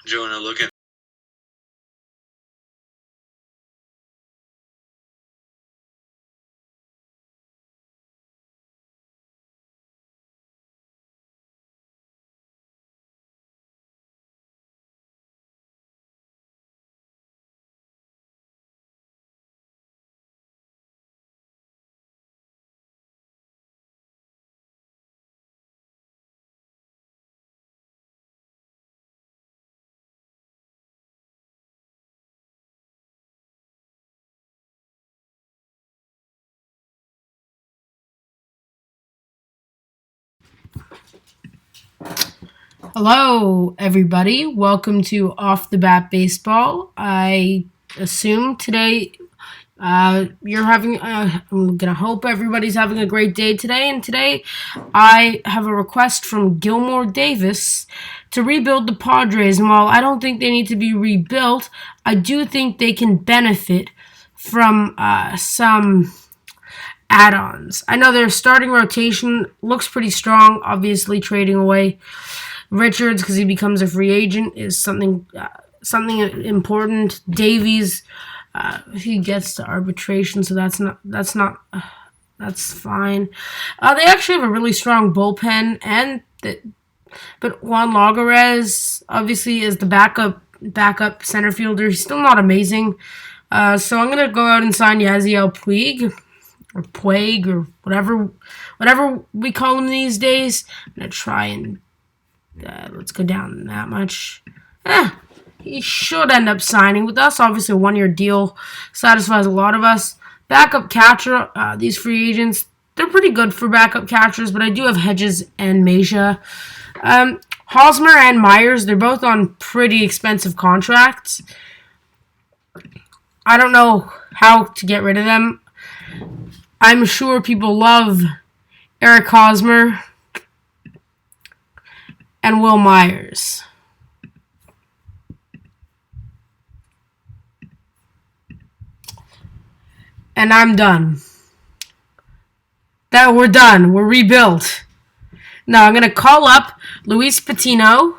Jonah, look at. Hello, everybody. Welcome to Off the Bat Baseball. I assume today you're having. I'm gonna hope everybody's having a great day today. And today, I have a request from Gilmore Davis to rebuild the Padres. And while I don't think they need to be rebuilt, I do think they can benefit from some add-ons. I know their starting rotation looks pretty strong. Obviously, trading away Richards because he becomes a free agent is something important. Davies, he gets to arbitration, so that's fine. They actually have a really strong bullpen, but Juan Lagares obviously is the backup center fielder. He's still not amazing. So I'm gonna go out and sign Yasiel Puig or Puig or whatever we call him these days. I'm gonna try and let's go down that much. He should end up signing with us. Obviously, a one-year deal satisfies a lot of us. Backup catcher, these free agents, they're pretty good for backup catchers, but I do have Hedges and Mejia. Hosmer and Myers, they're both on pretty expensive contracts. I don't know how to get rid of them. I'm sure people love Eric Hosmer and Will Myers. And I'm done. We're done. We're rebuilt. Now I'm going to call up Luis Patino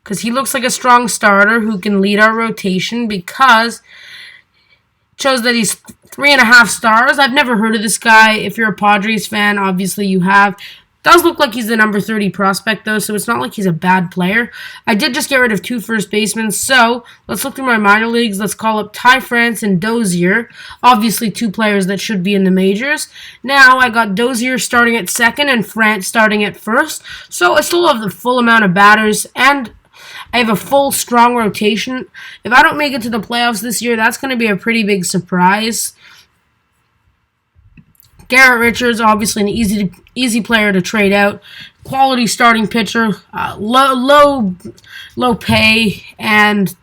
because he looks like a strong starter who can lead our rotation because it shows that he's 3.5 stars. I've never heard of this guy. If you're a Padres fan, obviously you have. Does look like he's the number 30 prospect, though, so it's not like he's a bad player. I did just get rid of 2 first basemen, so let's look through my minor leagues. Let's call up Ty France and Dozier. Obviously, 2 players that should be in the majors. Now, I got Dozier starting at second and France starting at first, so I still have the full amount of batters, and I have a full, strong rotation. If I don't make it to the playoffs this year, that's going to be a pretty big surprise. Garrett Richards, obviously an easy player to trade out. Quality starting pitcher, low pay, and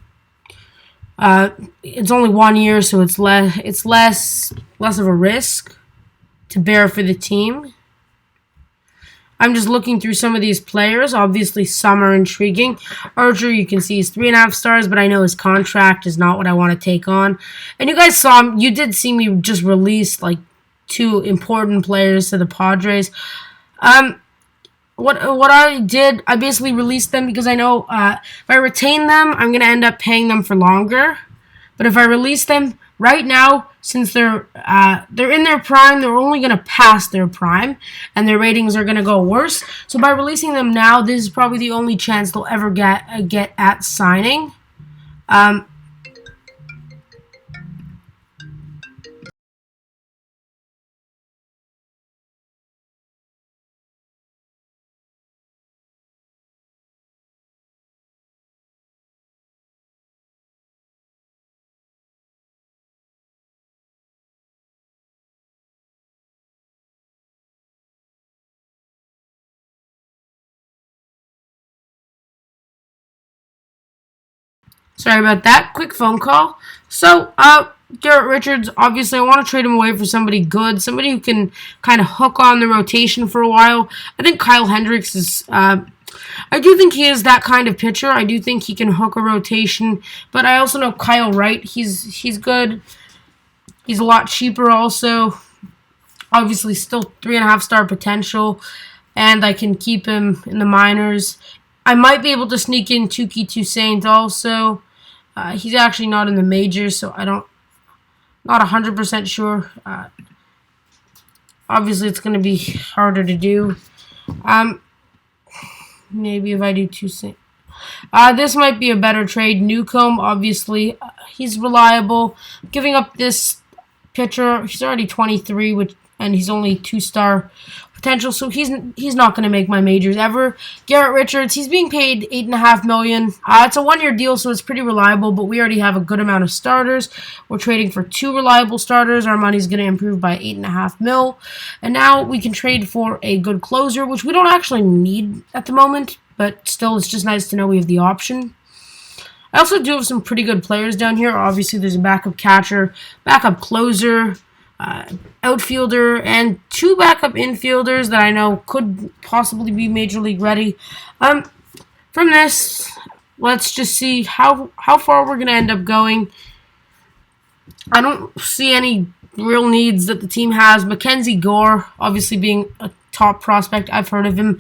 it's only 1 year, so it's less of a risk to bear for the team. I'm just looking through some of these players. Obviously, some are intriguing. Archer, you can see he's 3.5 stars, but I know his contract is not what I want to take on. And you did see me just release like 2 important players to the Padres. What I did, I basically released them because I know if I retain them, I'm going to end up paying them for longer. But if I release them right now, since they're in their prime, they're only going to pass their prime, and their ratings are going to go worse. So by releasing them now, this is probably the only chance they'll ever get at signing. Sorry about that. Quick phone call. So, Garrett Richards, obviously, I want to trade him away for somebody good, somebody who can kind of hook on the rotation for a while. I think Kyle Hendricks is. I do think he is that kind of pitcher. I do think he can hook a rotation, but I also know Kyle Wright. He's good. He's a lot cheaper, also. Obviously, still 3.5 star potential, and I can keep him in the minors. I might be able to sneak in Tuki Toussaint also. He's actually not in the majors, so not 100% sure. Obviously, it's going to be harder to do. Maybe if I do Toussaint. This might be a better trade. Newcomb, obviously, he's reliable. Giving up this pitcher, he's already 23, and he's only 2-star potential, so he's not going to make my majors ever. Garrett Richards, he's being paid $8.5 million. It's a 1-year deal, so it's pretty reliable, but we already have a good amount of starters. We're trading for 2 reliable starters. Our money's going to improve by $8.5 million, and now we can trade for a good closer, which we don't actually need at the moment, but still, it's just nice to know we have the option. I also do have some pretty good players down here. Obviously, there's a backup catcher, backup closer, outfielder, and 2 backup infielders that I know could possibly be Major League ready. From this, let's just see how far we're going to end up going. I don't see any real needs that the team has. Mackenzie Gore, obviously being a top prospect, I've heard of him.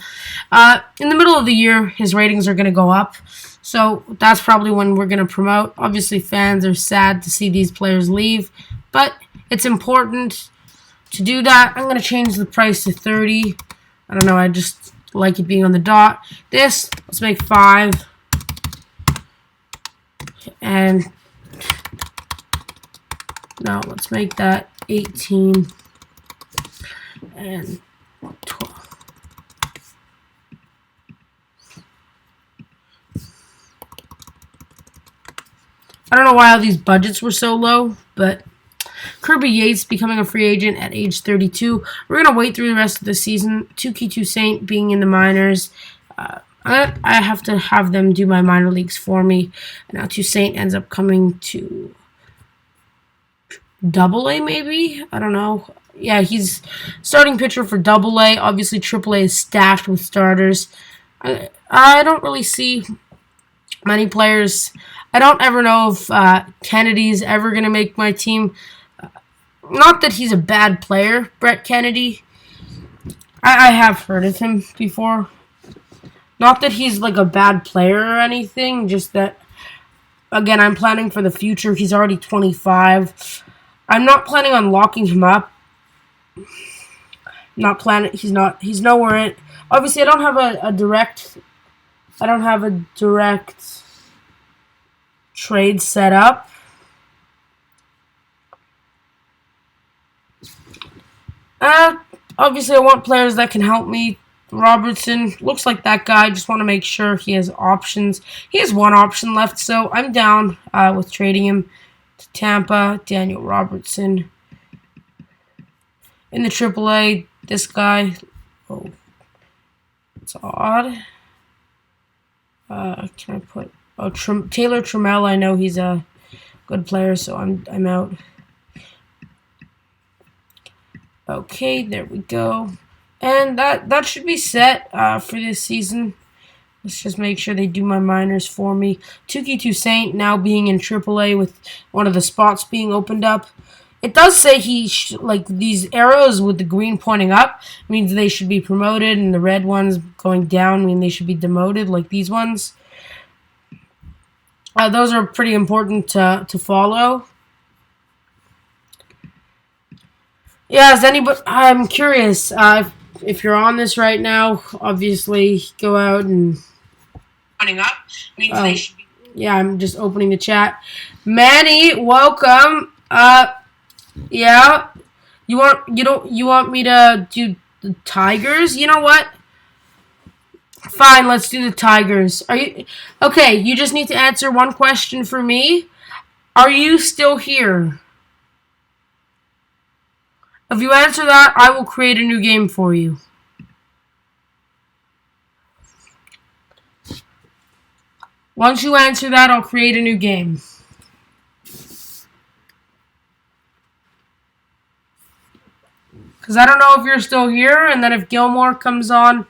In the middle of the year, his ratings are going to go up. So that's probably when we're going to promote. Obviously, fans are sad to see these players leave, but it's important to do that. I'm going to change the price to 30. I don't know, I just like it being on the dot. This, let's make 5. And now let's make that 18 and 12. I don't know why all these budgets were so low, but Kirby Yates becoming a free agent at age 32. We're going to wait through the rest of the season. Tuki Toussaint being in the minors. I have to have them do my minor leagues for me. And now Toussaint ends up coming to Double-A maybe? I don't know. Yeah, he's starting pitcher for Double-A. Obviously, Triple-A is staffed with starters. I don't really see many players. I don't ever know if Kennedy's ever going to make my team. Not that he's a bad player, Brett Kennedy. I have heard of him before. Not that he's like a bad player or anything, just that, again, I'm planning for the future. He's already 25. I'm not planning on locking him up. He's nowhere in. Obviously, I don't have a direct trade set up. Obviously, I want players that can help me. Robertson looks like that guy. Just want to make sure he has options. He has 1 option left, so I'm down with trading him to Tampa. Daniel Robertson. In the AAA, this guy. Oh, it's odd. Can I put? Oh, Taylor Trammell. I know he's a good player, so I'm out. Okay, there we go. And that should be set for this season. Let's just make sure they do my minors for me. Tuki Toussaint now being in AAA with one of the spots being opened up. It does say like these arrows with the green pointing up means they should be promoted, and the red ones going down mean they should be demoted, like these ones. Those are pretty important to follow. Yeah, is anybody? I'm curious if you're on this right now. Obviously, go out and. Running up means they should be. Yeah, I'm just opening the chat. Manny, welcome. Yeah, you want me to do the Tigers? You know what? Fine, let's do the Tigers. Are you okay? You just need to answer one question for me. Are you still here? If you answer that, I will create a new game for you. Once you answer that, I'll create a new game. Because I don't know if you're still here, and then if Gilmore comes on.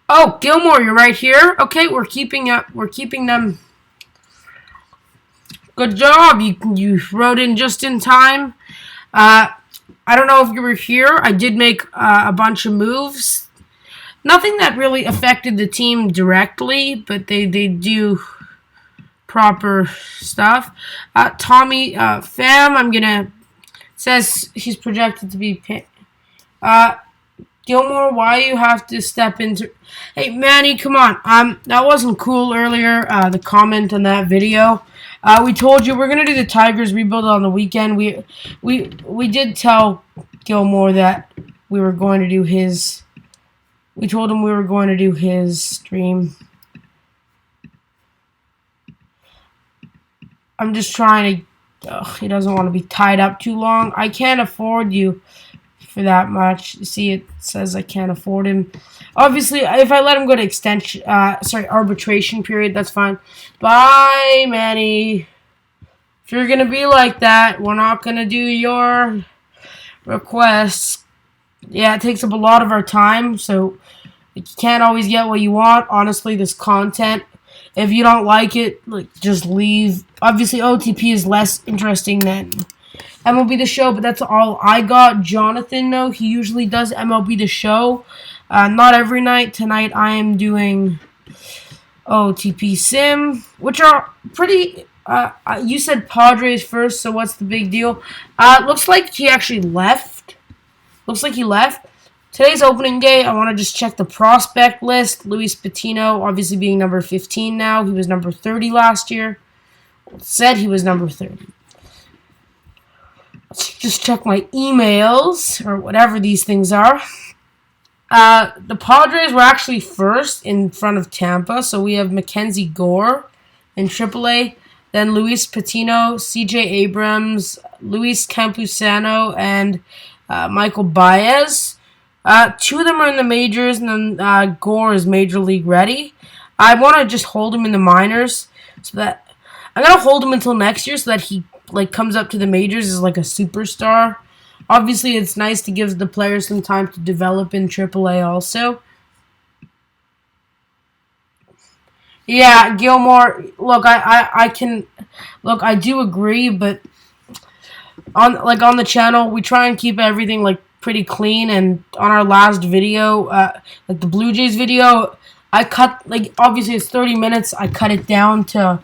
Oh, Gilmore, you're right here. Okay, we're keeping up. We're keeping them. Good job. You wrote in just in time. I don't know if you were here. I did make a bunch of moves. Nothing that really affected the team directly, but they do proper stuff. Tommy Pham, I'm gonna says he's projected to be. Gilmore, why you have to step into? Hey, Manny, come on. That wasn't cool earlier. The comment on that video. We told you we're gonna do the Tigers rebuild on the weekend. We did tell Gilmore that we were going to do his. We told him we were going to do his stream. I'm just trying to. He doesn't want to be tied up too long. I can't afford you for that much. See, it says I can't afford him. Obviously, if I let him go to arbitration period, that's fine. Bye, Manny. If you're gonna be like that, we're not gonna do your requests. Yeah, it takes up a lot of our time, so you can't always get what you want. Honestly, this content, if you don't like it, just leave. Obviously, OTP is less interesting than MLB The Show, but that's all I got. Jonathan, though, he usually does MLB The Show. Not every night. Tonight I am doing OTP Sim, which are pretty... you said Padres first, so what's the big deal? Looks like he actually left. Looks like he left. Today's opening day, I want to just check the prospect list. Luis Patino, obviously being number 15 now. He was number 30 last year. It said he was number 30. Let's just check my emails, or whatever these things are. The Padres were actually first in front of Tampa, so we have Mackenzie Gore in AAA, then Luis Patino, CJ Abrams, Luis Campusano, and Michael Baez. Two of them are in the majors, and then Gore is major league ready. I want to just hold him in the minors, so that I'm gonna hold him until next year, so that he comes up to the majors as like a superstar. Obviously, it's nice to give the players some time to develop in AAA also. Yeah, Gilmore, look, I do agree, but on the channel, we try and keep everything pretty clean, and on our last video, the Blue Jays video, I cut, obviously it's 30 minutes, I cut it down to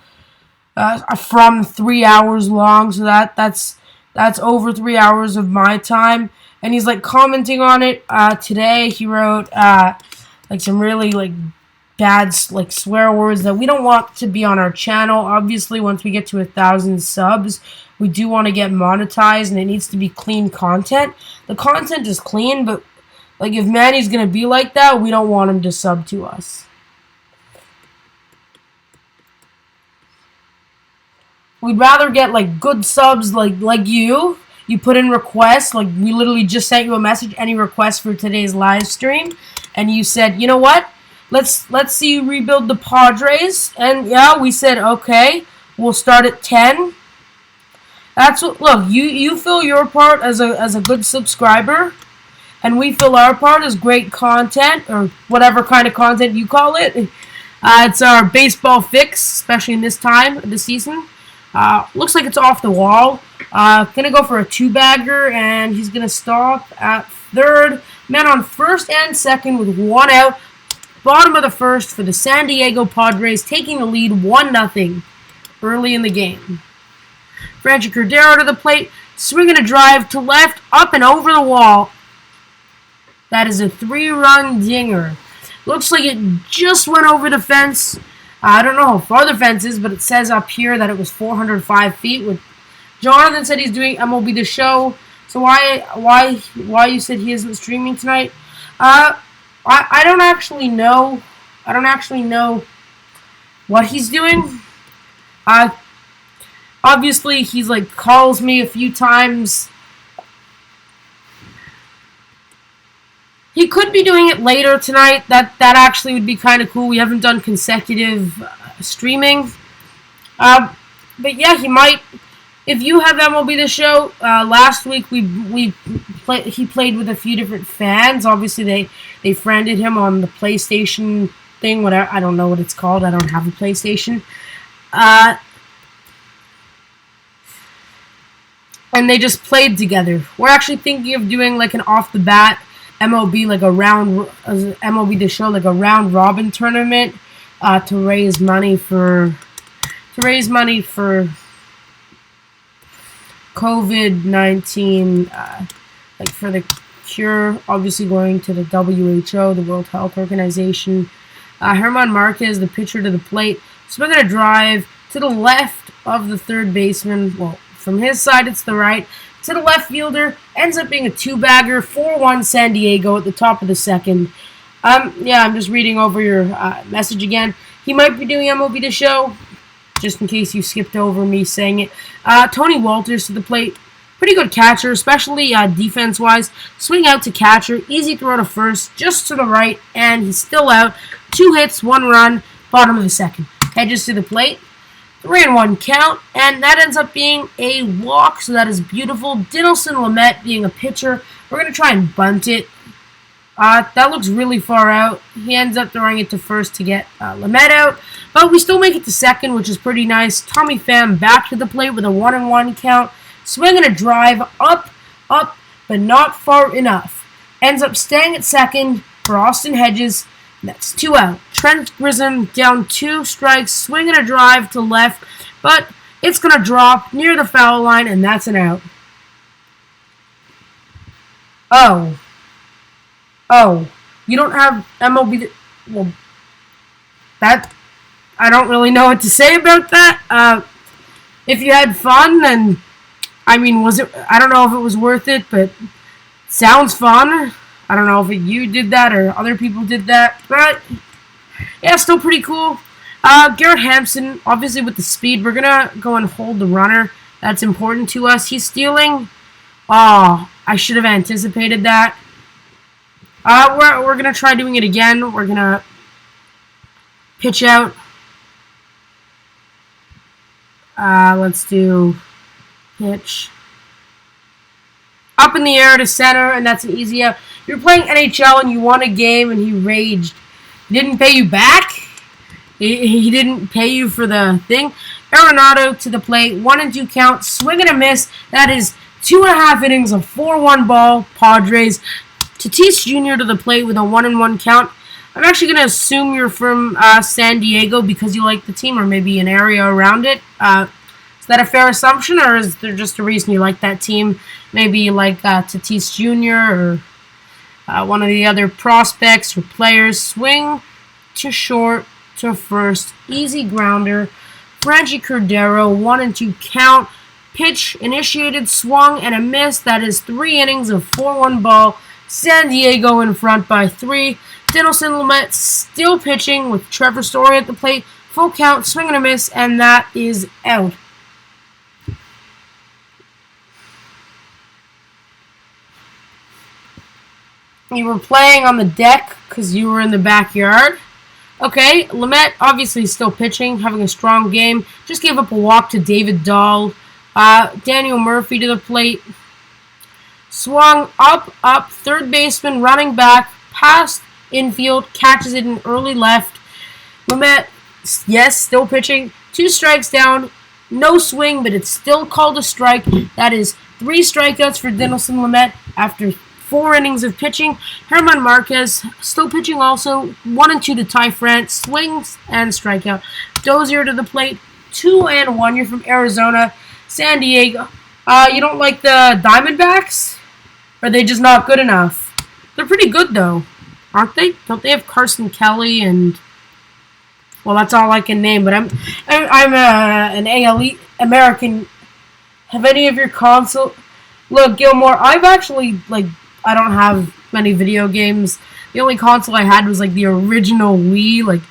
from 3 hours long, so that's over 3 hours of my time. And he's commenting on it today. He wrote some really bad swear words that we don't want to be on our channel. Obviously, once we get to 1,000 subs, we do want to get monetized, and it needs to be clean content. The content is clean, but if Manny's gonna be like that, we don't want him to sub to us. We'd rather get good subs like you. You put in requests, we literally just sent you a message, any requests for today's live stream, and you said, you know what? Let's see you rebuild the Padres. And yeah, we said okay, we'll start at 10. That's what. Look, you fill your part as a good subscriber, and we fill our part as great content, or whatever kind of content you call it. It's our baseball fix, especially in this time of the season. Looks like it's off the wall. Gonna go for a 2-bagger, and he's gonna stop at third. Man on first and second with 1 out. Bottom of the first for the San Diego Padres, taking the lead 1-0 early in the game. Franchi Cordero to the plate, swinging a drive to left, up and over the wall. That is a 3-run dinger. Looks like it just went over the fence. I don't know how far the fence is, but it says up here that it was 405 feet. Jonathan said he's doing MLB The Show. So why you said he isn't streaming tonight? I don't actually know. I don't actually know what he's doing. Obviously he's calls me a few times. He could be doing it later tonight. That actually would be kind of cool. We haven't done consecutive streaming. But yeah, he might. If you have MLB The Show, last week he played with a few different fans. Obviously, They friended him on the PlayStation thing, whatever. I don't know what it's called. I don't have a PlayStation. And they just played together. We're actually thinking of doing like an off the bat MLB, like a MLB The Show, like a round robin tournament to raise money for COVID-19, like for the cure. Obviously going to the WHO, the World Health Organization. Herman Marquez, the pitcher, to the plate. Swinging a drive to the left of the third baseman. Well, from his side, it's the right. To the left fielder. Ends up being a two-bagger. 4-1 San Diego at the top of the second. Yeah, I'm just reading over your message again. He might be doing MLB The Show, just in case you skipped over me saying it. Tony Walters to the plate. Pretty good catcher, especially defense-wise. Swing out to catcher. Easy throw to first, just to the right, and he's still out. 2 hits, 1 run, bottom of the second. Hedges to the plate. 3-1 count, and that ends up being a walk, so that is beautiful. Dinelson Lamet being a pitcher. We're going to try and bunt it. That looks really far out. He ends up throwing it to first to get Lamet out, but we still make it to second, which is pretty nice. Tommy Pham back to the plate with a 1-1 count. Swinging a drive up, but not far enough. Ends up staying at second for Austin Hedges. That's 2 out. Trent Grisham down 2 strikes, swinging a drive to left, but it's going to drop near the foul line, and that's an out. Oh, you don't have MLB. Well, that, I don't really know what to say about that. If you had fun, then, I mean, I don't know if it was worth it, but sounds fun. I don't know if you did that or other people did that, but yeah, still pretty cool. Garrett Hampson, obviously with the speed, we're going to go and hold the runner. That's important to us. He's stealing. Oh, I should have anticipated that. We're going to try doing it again. We're going to pitch out. Let's do pitch. Up in the air to center, and that's an easy out. You're playing NHL and you won a game and he raged. He didn't pay you back. He didn't pay you for the thing. Arenado to the plate, 1-2 count, swing and a miss. That is 2.5 innings of 4-1 ball, Padres. Tatis Jr. to the plate with a 1-1 count. I'm actually going to assume you're from San Diego because you like the team, or maybe an area around it. Is that a fair assumption, or is there just a reason you like that team? Maybe you like Tatis Jr. or one of the other prospects or players. Swing to short to first. Easy grounder. Franchi Cordero, 1-2 count. Pitch initiated, swung, and a miss. That is 3 innings of 4-1 ball. San Diego in front by 3. Dinelson Lamet still pitching with Trevor Story at the plate. Full count, swing and a miss, and that is out. You were playing on the deck because you were in the backyard. Okay, Lamet obviously still pitching, having a strong game. Just gave up a walk to David Dahl. Daniel Murphy to the plate. Swung up, third baseman running back, past infield, catches it in early left. Lamet, yes, still pitching. 2 strikes down, no swing, but it's still called a strike. That is 3 strikeouts for Dinelson Lamet after 4 innings of pitching. Herman Marquez still pitching also. 1-2 to Ty France. Swings and strikeout. Dozier to the plate. 2-1. You're from Arizona. San Diego. You don't like the Diamondbacks? Or are they just not good enough? They're pretty good though, aren't they? Don't they have Carson Kelly and... Well, that's all I can name. But I'm an AL American. Have any of your console... Look, Gilmore, I've actually, I don't have many video games. The only console I had was, the original Wii,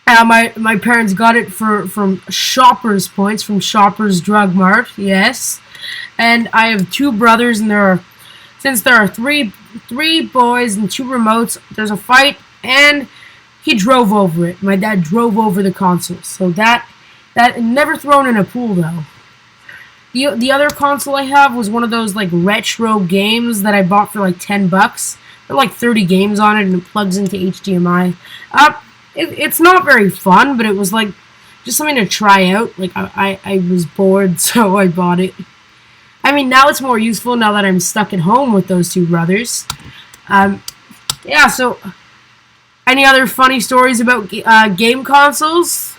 my parents got it from Shoppers Points, from Shoppers Drug Mart, yes. And I have 2 brothers, and since there are three boys and 2 remotes, there's a fight, and he drove over it. My dad drove over the console, so that never thrown in a pool, though. The other console I have was one of those like retro games that I bought for like $10. There are like 30 games on it, and it plugs into HDMI. It's not very fun, but it was like just something to try out. Like I was bored, so I bought it. I mean, now it's more useful now that I'm stuck at home with those two brothers. Yeah, so any other funny stories about game consoles?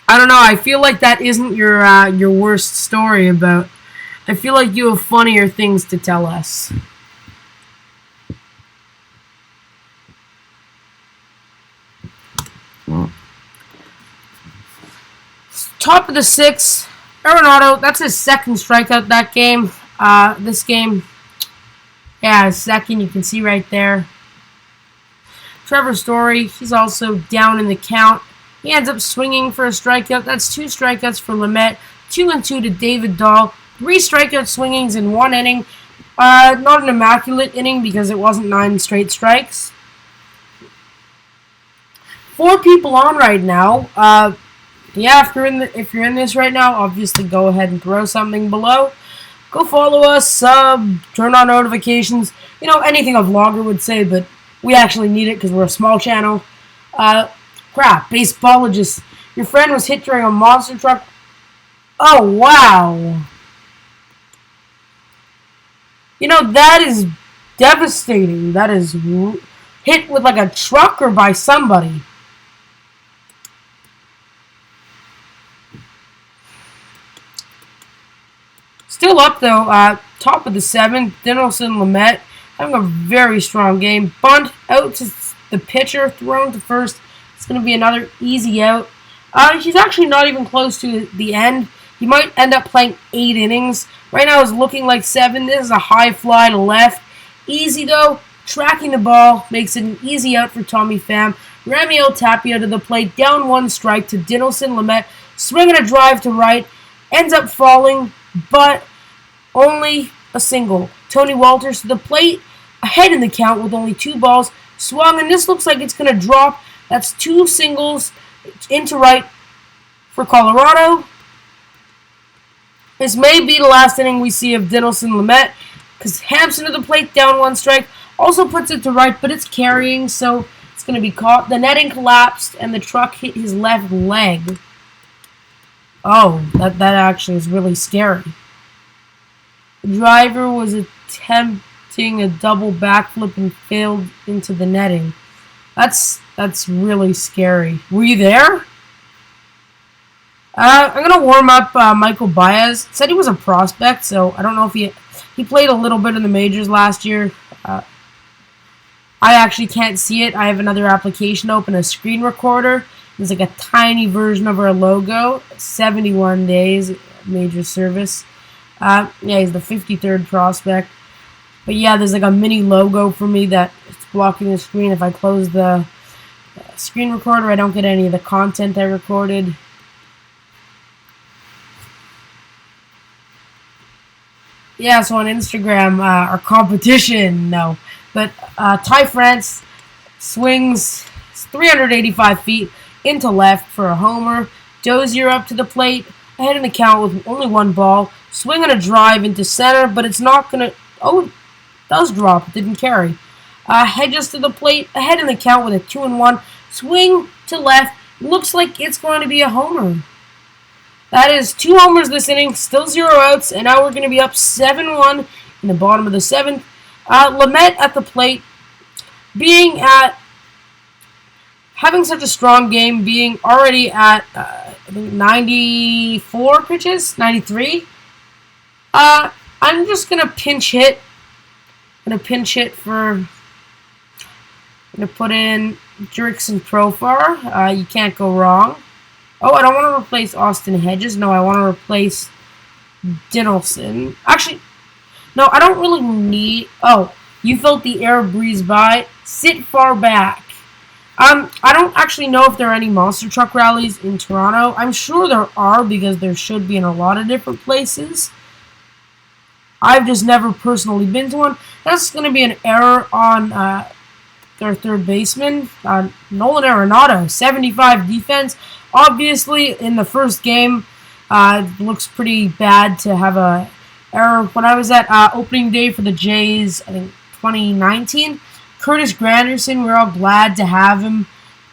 I don't know. I feel like that isn't your worst story about. I feel like you have funnier things to tell us. Top of the sixth, Arenado. That's his second strikeout that game. This game, yeah, his second. You can see right there. Trevor Story. He's also down in the count. He ends up swinging for a strikeout. That's 2 strikeouts for Lamet. 2-2 to David Dahl. 3 strikeout swingings in 1 inning. Not an immaculate inning because it wasn't 9 straight strikes. 4 people on right now. Yeah, if you're in this right now, obviously go ahead and throw something below. Go follow us, sub, turn on notifications. You know, anything a vlogger would say, but we actually need it because we're a small channel. Crap, basebologist. Your friend was hit during a monster truck. Oh, wow. You know, that is devastating. That is hit with like a truck or by somebody. Still up, though. Top of the 7th, Dinelson Lamet having a very strong game. Bunt out to the pitcher, thrown to first. It's going to be another easy out. He's actually not even close to the end. He might end up playing 8 innings. Right now it's looking like 7. This is a high fly to left. Easy, though. Tracking the ball makes it an easy out for Tommy Pham. Ramiel Tapia to the plate. Down 1 strike to Dinelson Lamet. Swinging a drive to right. Ends up falling, but only a single. Tony Walters to the plate. Ahead in the count with only 2 balls. Swung, and this looks like it's going to drop. That's 2 singles into right for Colorado. This may be the last inning we see of Dinelson Lamet, because Hampson to the plate, down 1 strike. Also puts it to right, but it's carrying, so it's going to be caught. The netting collapsed, and the truck hit his left leg. Oh, that actually is really scary. The driver was attempting a double backflip and failed into the netting. That's really scary. Were you there? I'm going to warm up Michael Baez. Said he was a prospect, so I don't know if he played a little bit in the majors last year. I actually can't see it. I have another application open, a screen recorder. There's like a tiny version of our logo. 71 days, major service. Yeah, he's the 53rd prospect. But yeah, there's like a mini logo for me that it's blocking the screen. If I close the screen recorder, I don't get any of the content I recorded. Yeah, so on Instagram, our competition, no. But Ty France swings 385 feet into left for a homer. Dozier up to the plate, ahead in the count with only 1 ball. Swinging a drive into center, but it's not going to... Oh, it does drop. It didn't carry. Hedges to the plate, ahead in the count with a 2-1. Swing to left. Looks like it's going to be a homer. That is 2 homers this inning, still 0 outs, and now we're going to be up 7-1 in the bottom of the 7th. Lamet at the plate, being at... having such a strong game, being already at, I think, 94 pitches, 93. I'm just going to pinch hit. I'm going to pinch hit for... I'm going to put in Jurickson Profar. You can't go wrong. Oh, I don't want to replace Austin Hedges. No, I want to replace Dinelson. Actually, no, I don't really need... Oh, you felt the air breeze by. Sit far back. I don't actually know if there are any monster truck rallies in Toronto. I'm sure there are because there should be in a lot of different places. I've just never personally been to one. That's going to be an error on their third baseman, Nolan Arenado, 75 defense. Obviously, in the first game, It looks pretty bad to have a error. When I was at opening day for the Jays, I think 2019, Curtis Granderson, we're all glad to have him.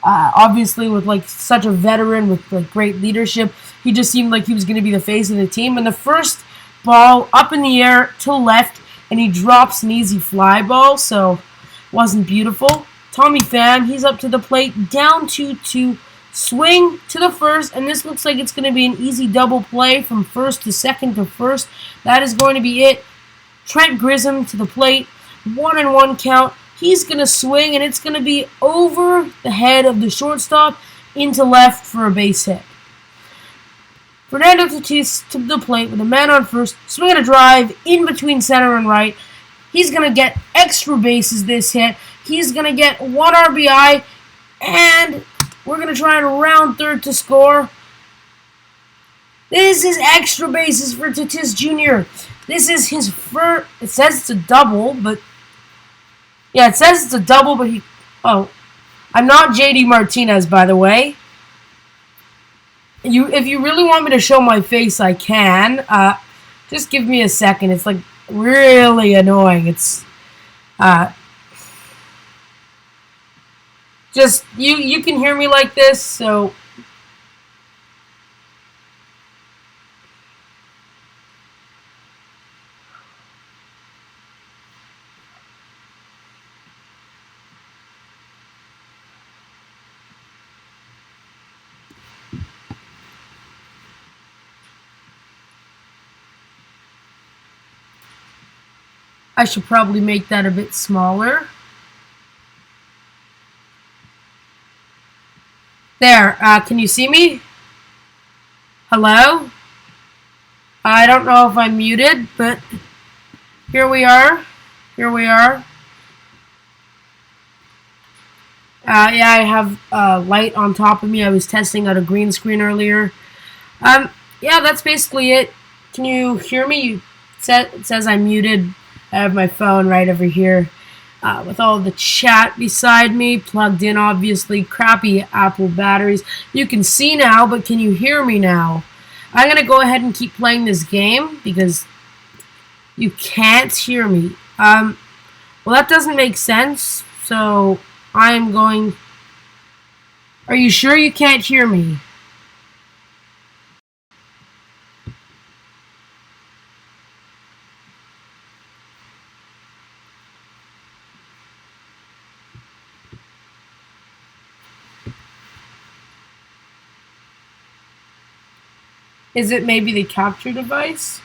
Obviously, with like such a veteran with like great leadership, he just seemed like he was going to be the face of the team. And the first ball up in the air to left, and he drops an easy fly ball, so wasn't beautiful. Tommy Pham, he's up to the plate, down 2-2, swing to the first, and this looks like it's going to be an easy double play from first to second to first. That is going to be it. Trent Grisham to the plate, 1-1 count. He's going to swing, and it's going to be over the head of the shortstop into left for a base hit. Fernando Tatis to the plate with a man on first, swinging a drive in between center and right. He's going to get extra bases this hit. He's going to get 1 RBI, and we're going to try and round third to score. This is extra bases for Tatis Jr. This is his first. It says it's a double, but yeah, it says it's a double, but he. Oh, I'm not JD Martinez, by the way. If you really want me to show my face, I can. Just give me a second. It's like really annoying. It's just you can hear me like this, so I should probably make that a bit smaller. There, can you see me? Hello? I don't know if I'm muted, but here we are. Here we are. Yeah, I have light on top of me. I was testing out a green screen earlier. Yeah, that's basically it. Can you hear me? It says I'm muted. I have my phone right over here with all the chat beside me, plugged in, obviously. Crappy Apple batteries. You can see now, but can you hear me now? I'm going to go ahead and keep playing this game because you can't hear me. Well, that doesn't make sense, so I'm going... Are you sure you can't hear me? Is it maybe the capture device?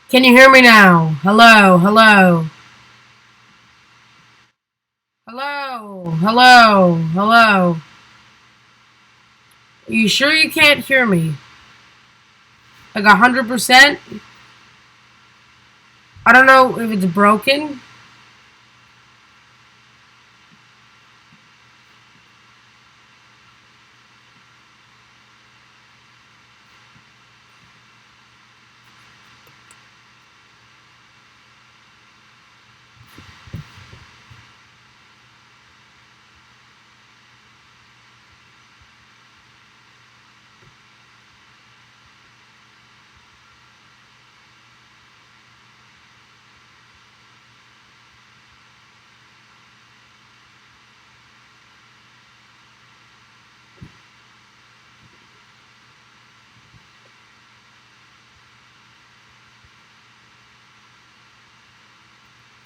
Can you hear me now? Hello, hello. Hello, hello, hello. Are you sure you can't hear me? Like 100%? I don't know if it's broken.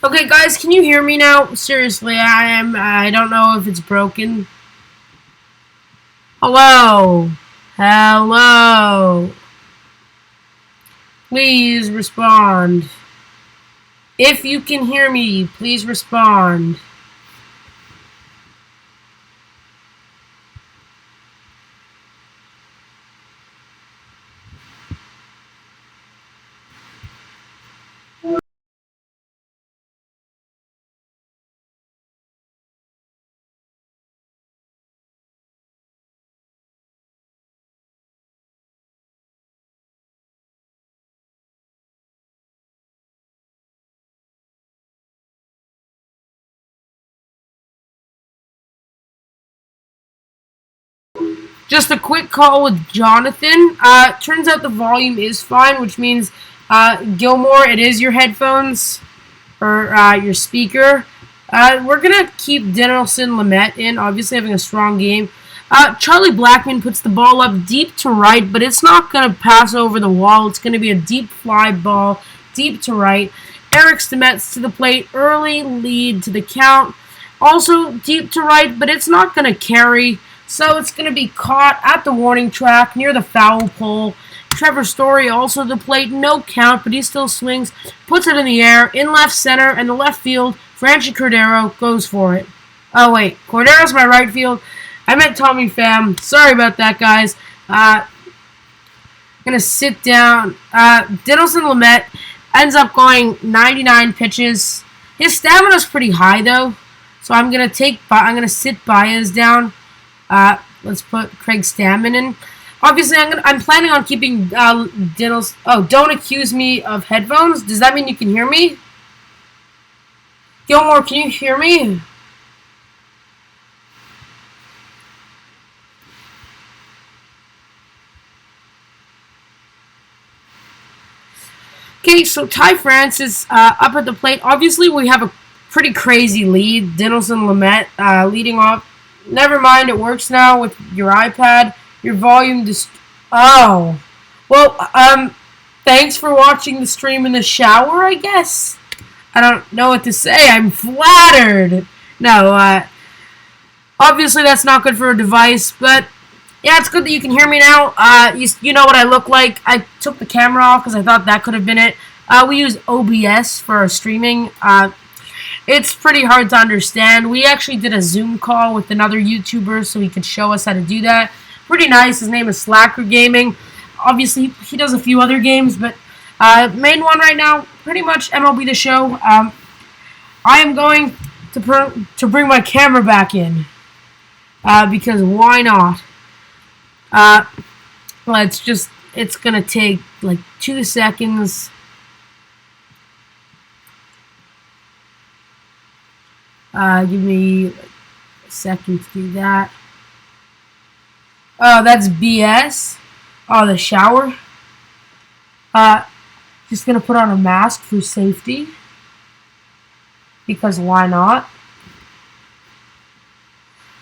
Okay, guys, can you hear me now? Seriously, I don't know if it's broken. Hello. Hello. Please respond. If you can hear me, please respond. Just a quick call with Jonathan. Turns out the volume is fine, which means, Gilmore, it is your headphones or your speaker. We're going to keep Dinelson Lamet in, obviously having a strong game. Charlie Blackman puts the ball up deep to right, but it's not going to pass over the wall. It's going to be a deep fly ball, deep to right. Eric Stemets to the plate, early lead to the count. Also deep to right, but it's not going to carry. So it's going to be caught at the warning track near the foul pole. Trevor Story also to the plate, no count, but he still swings, puts it in the air, in left center, and the left field, Franchi Cordero goes for it. Oh wait, Cordero's my right field. I meant Tommy Pham. Sorry about that, guys. Gonna sit down. Dinelson Lamet ends up going 99 pitches. His stamina's pretty high though, so I'm gonna sit Baez down. Let's put Craig Stammen in. Obviously, I'm planning on keeping Dinelson. Oh, don't accuse me of headphones. Does that mean you can hear me? Gilmore, can you hear me? Okay, so Ty France is up at the plate. Obviously, we have a pretty crazy lead. Dinelson Lamet leading off. Never mind, it works now with your iPad. Your volume oh. Well, thanks for watching the stream in the shower, I guess. I don't know what to say. I'm flattered. No, obviously that's not good for a device, but yeah, it's good that you can hear me now. You know what I look like. I took the camera off because I thought that could have been it. We use OBS for our streaming. It's pretty hard to understand. We actually did a Zoom call with another YouTuber so he could show us how to do that. Pretty nice. His name is Slacker Gaming. Obviously, he does a few other games, but main one right now, pretty much MLB The Show. I am going to bring my camera back in because why not? Well, it's going to take like 2 seconds. Give me a second to do that. Oh, that's BS. Oh, the shower. Just gonna put on a mask for safety. Because why not?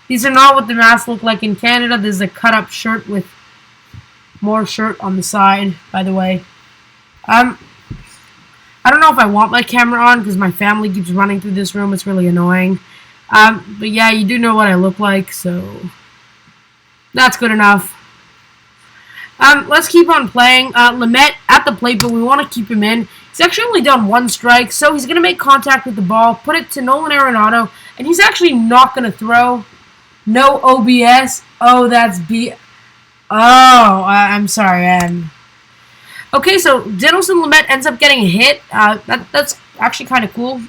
These are not what the masks look like in Canada. There's a cut-up shirt with more shirt on the side, by the way. I don't know if I want my camera on because my family keeps running through this room. It's really annoying. But yeah, you do know what I look like, so that's good enough. Let's keep on playing. Lamet at the plate, but we want to keep him in. He's actually only done 1 strike, so he's going to make contact with the ball, put it to Nolan Arenado, and he's actually not going to throw. No OBS. Oh, that's I'm sorry. Okay, so Dinelson Lamet ends up getting hit. That's actually kind of cool.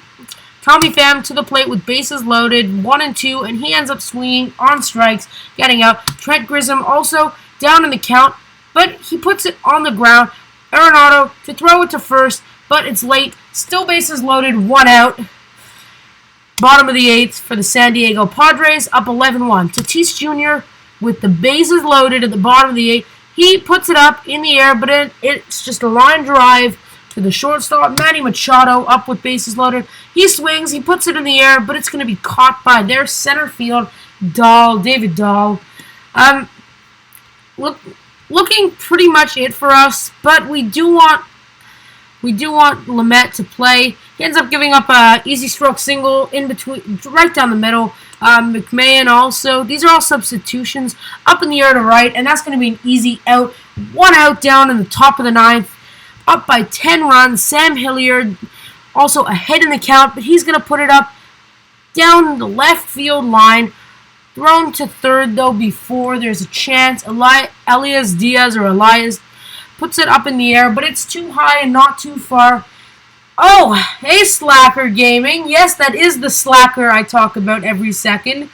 Tommy Pham to the plate with bases loaded, 1 and 2, and he ends up swinging on strikes, getting out. Trent Grisham also down in the count, but he puts it on the ground. Arenado to throw it to first, but it's late. Still bases loaded, 1 out. Bottom of the 8th for the San Diego Padres, up 11-1. Tatis Jr. with the bases loaded at the bottom of the 8th. He puts it up in the air, but it's just a line drive to the shortstop. Manny Machado up with bases loaded. He swings, he puts it in the air, but it's going to be caught by their center field, David Dahl. Looking pretty much it for us, but we do want Lamet to play. He ends up giving up a easy stroke single in between, right down the middle. McMahon also. These are all substitutions up in the air to right, and that's going to be an easy out. 1 out down in the top of the 9th. Up by 10 runs. Sam Hilliard also ahead in the count, but he's going to put it up down the left field line. Thrown to third, though, before there's a chance. Elias Diaz puts it up in the air, but it's too high and not too far. Oh, hey, Slacker Gaming. Yes, that is the Slacker I talk about every second.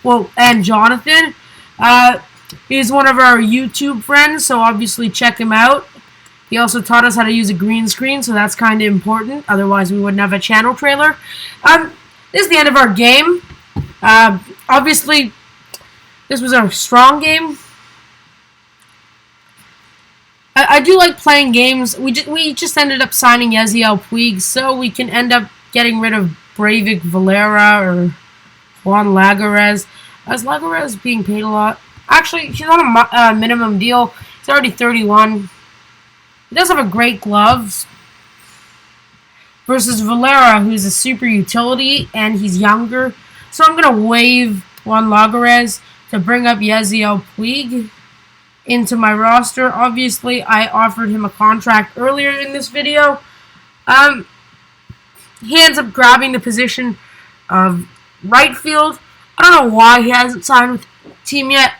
Well, and Jonathan. He's one of our YouTube friends, so obviously check him out. He also taught us how to use a green screen, so that's kind of important. Otherwise, we wouldn't have a channel trailer. This is the end of our game. Obviously, this was our strong game. I do like playing games. We just ended up signing Yeziel Puig, so we can end up getting rid of Breivik Valera or Juan Lagares. Is Lagares being paid a lot? Actually, he's on a minimum deal. He's already 31. He does have a great gloves. Versus Valera, who's a super utility, and he's younger. So I'm going to waive Juan Lagares to bring up Yeziel Puig into my roster. Obviously, I offered him a contract earlier in this video. He ends up grabbing the position of right field. I don't know why he hasn't signed with the team yet.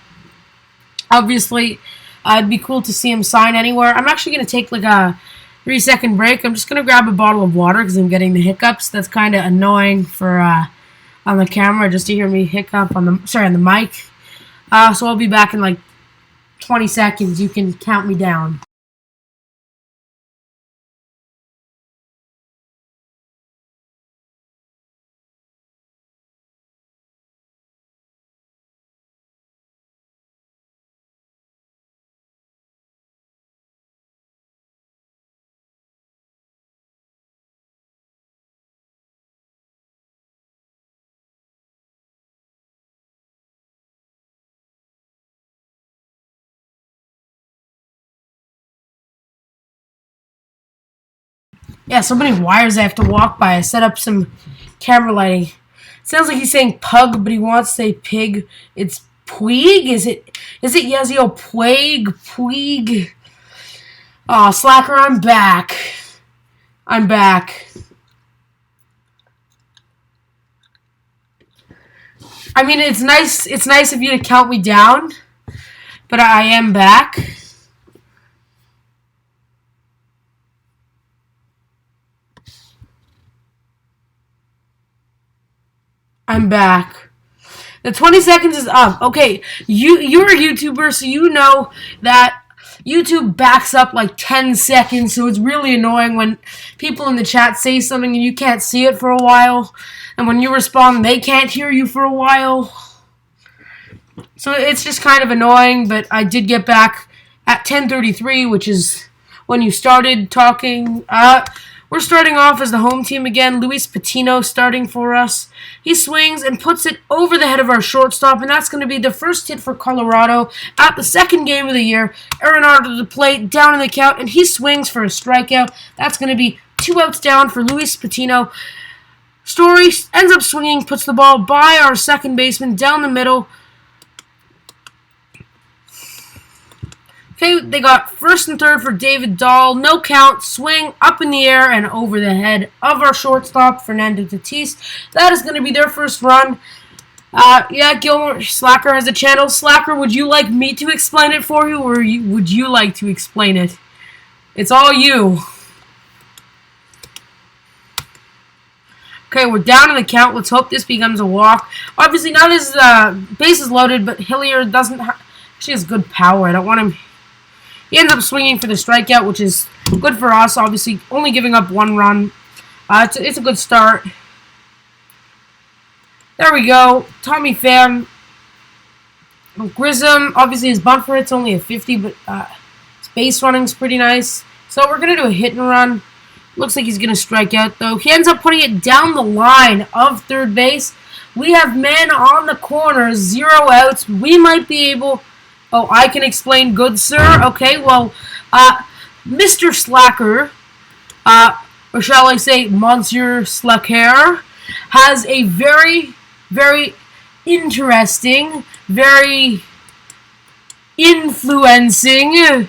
Obviously, it'd be cool to see him sign anywhere. I'm actually going to take like a 3-second break. I'm just going to grab a bottle of water because I'm getting the hiccups. That's kind of annoying for on the camera just to hear me hiccup on the mic. So I'll be back in like 20 seconds. You can count me down. Yeah, so many wires I have to walk by. I set up some camera lighting. Sounds like he's saying pug, but he wants to say pig. It's Puig? Is it Yeziel Puig? Puig? Oh, Slacker, I'm back. I'm back. I mean, it's nice of you to count me down, but I am back. I'm back. The 20 seconds is up. Okay, you're a YouTuber, so you know that YouTube backs up like 10 seconds, so it's really annoying when people in the chat say something and you can't see it for a while, and when you respond, they can't hear you for a while. So it's just kind of annoying, but I did get back at 10:33, which is when you started talking. We're starting off as the home team again. Luis Patino starting for us. He swings and puts it over the head of our shortstop, and that's going to be the first hit for Colorado at the second game of the year. Arenado to the plate, down in the count, and he swings for a strikeout. That's going to be 2 outs down for Luis Patino. Story ends up swinging, puts the ball by our second baseman down the middle. Okay, they got first and third for David Dahl. No count, swing up in the air and over the head of our shortstop, Fernando Tatis. That is going to be their first run. Yeah, Gilmore Slacker has a channel. Slacker, would you like me to explain it for you, or would you like to explain it? It's all you. Okay, we're down in the count. Let's hope this becomes a walk. Obviously, now this base is loaded, but Hilliard doesn't actually has good power. I don't want him. He ends up swinging for the strikeout, which is good for us. Obviously, only giving up 1 run. It's a good start. There we go. Tommy Pham. Grissom, obviously his bunt for it's only a 50, but his base running's pretty nice. So we're going to do a hit and run. Looks like he's going to strike out, though. He ends up putting it down the line of third base. We have men on the corner, 0 outs. We might be able... Oh, I can explain, good sir. Okay, well, Mr. Slacker, or shall I say Monsieur Slacker, has a very, very interesting, very influencing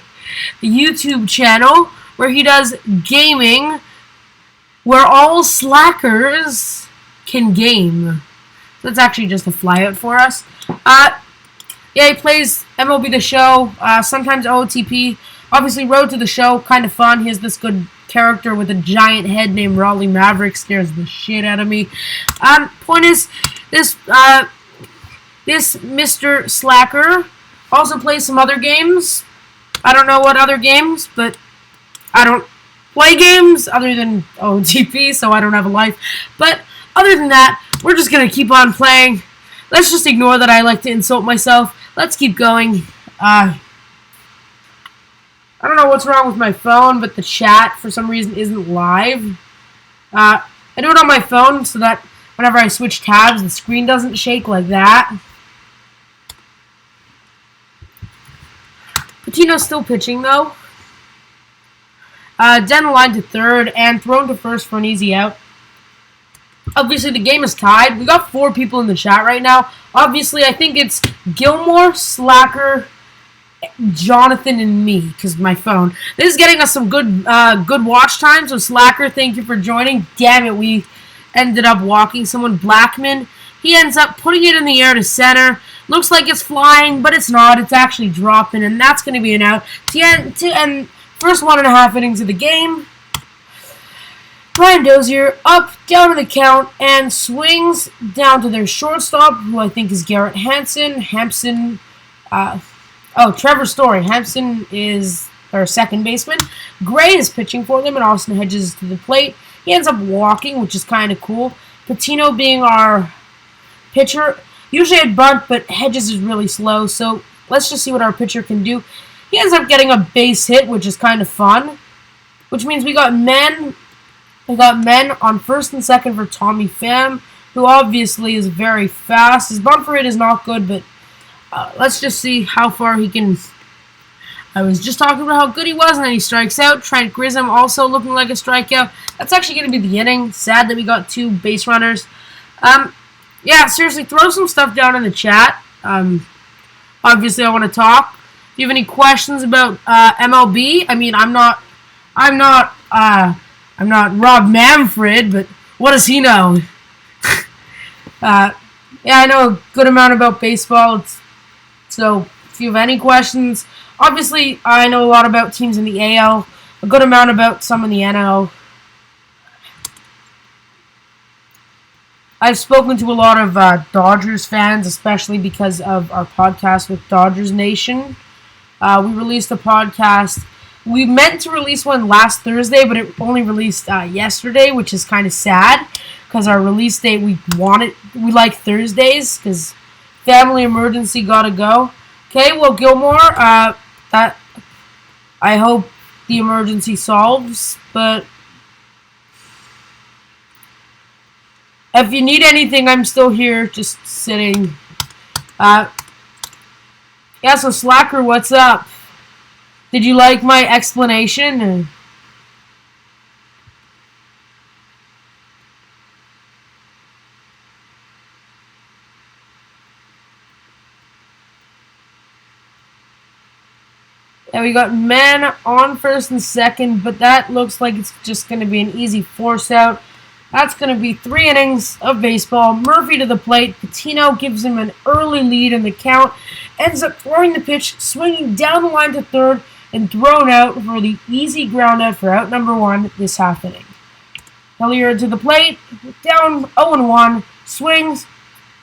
YouTube channel where he does gaming, where all slackers can game. So that's actually just a flyout for us. Yeah, he plays MLB The Show, sometimes OOTP. Obviously, Road to the Show, kind of fun. He has this good character with a giant head named Raleigh Maverick. Scares the shit out of me. Point is, this Mr. Slacker also plays some other games. I don't know what other games, but I don't play games other than OOTP, so I don't have a life. But other than that, we're just going to keep on playing. Let's just ignore that I like to insult myself. Let's keep going. I don't know what's wrong with my phone, but the chat, for some reason, isn't live. I do it on my phone so that whenever I switch tabs, the screen doesn't shake like that. Patino's still pitching, though. Down the line to third and thrown to first for an easy out. Obviously, the game is tied. We got 4 people in the chat right now. Obviously, I think it's Gilmore, Slacker, Jonathan, and me, because my phone. This is getting us some good watch time, so Slacker, thank you for joining. Damn it, we ended up walking someone. Blackman, he ends up putting it in the air to center. Looks like it's flying, but it's not. It's actually dropping, and that's going to be an out. To end first 1.5 innings of the game. Brian Dozier up, down to the count, and swings down to their shortstop, who I think is Garrett Hampson. Trevor Story. Hampson is their second baseman. Gray is pitching for them, and Austin Hedges is to the plate. He ends up walking, which is kind of cool. Patino being our pitcher. Usually I'd bunt, but Hedges is really slow, so let's just see what our pitcher can do. He ends up getting a base hit, which is kind of fun, which means we got men on first and second for Tommy Pham, who obviously is very fast. His bumper hit is not good, but let's just see how far he can. I was just talking about how good he was, and then he strikes out. Trent Grissom also looking like a strikeout. That's actually going to be the inning. Sad that we got 2 base runners. Yeah, seriously, throw some stuff down in the chat. Obviously, I want to talk. If you have any questions about MLB, I mean, I'm not Rob Manfred, but what does he know? Yeah, I know a good amount about baseball. So if you have any questions, obviously I know a lot about teams in the AL, a good amount about some in the NL. I've spoken to a lot of Dodgers fans, especially because of our podcast with Dodgers Nation. We released a podcast. We meant to release one last Thursday, but it only released yesterday, which is kind of sad because our release date we like Thursdays because family emergency gotta go. Okay, well Gilmore, that I hope the emergency solves, but if you need anything, I'm still here, just sitting. Yeah, so Slacker, what's up? Did you like my explanation? Yeah, we got men on first and second, but that looks like it's just going to be an easy force out. That's going to be 3 innings of baseball. Murphy to the plate. Patino gives him an early lead in the count. Ends up throwing the pitch, swinging down the line to third, and thrown out for the easy ground out for out number 1 this half inning. Hilliard to the plate, down 0-1, swings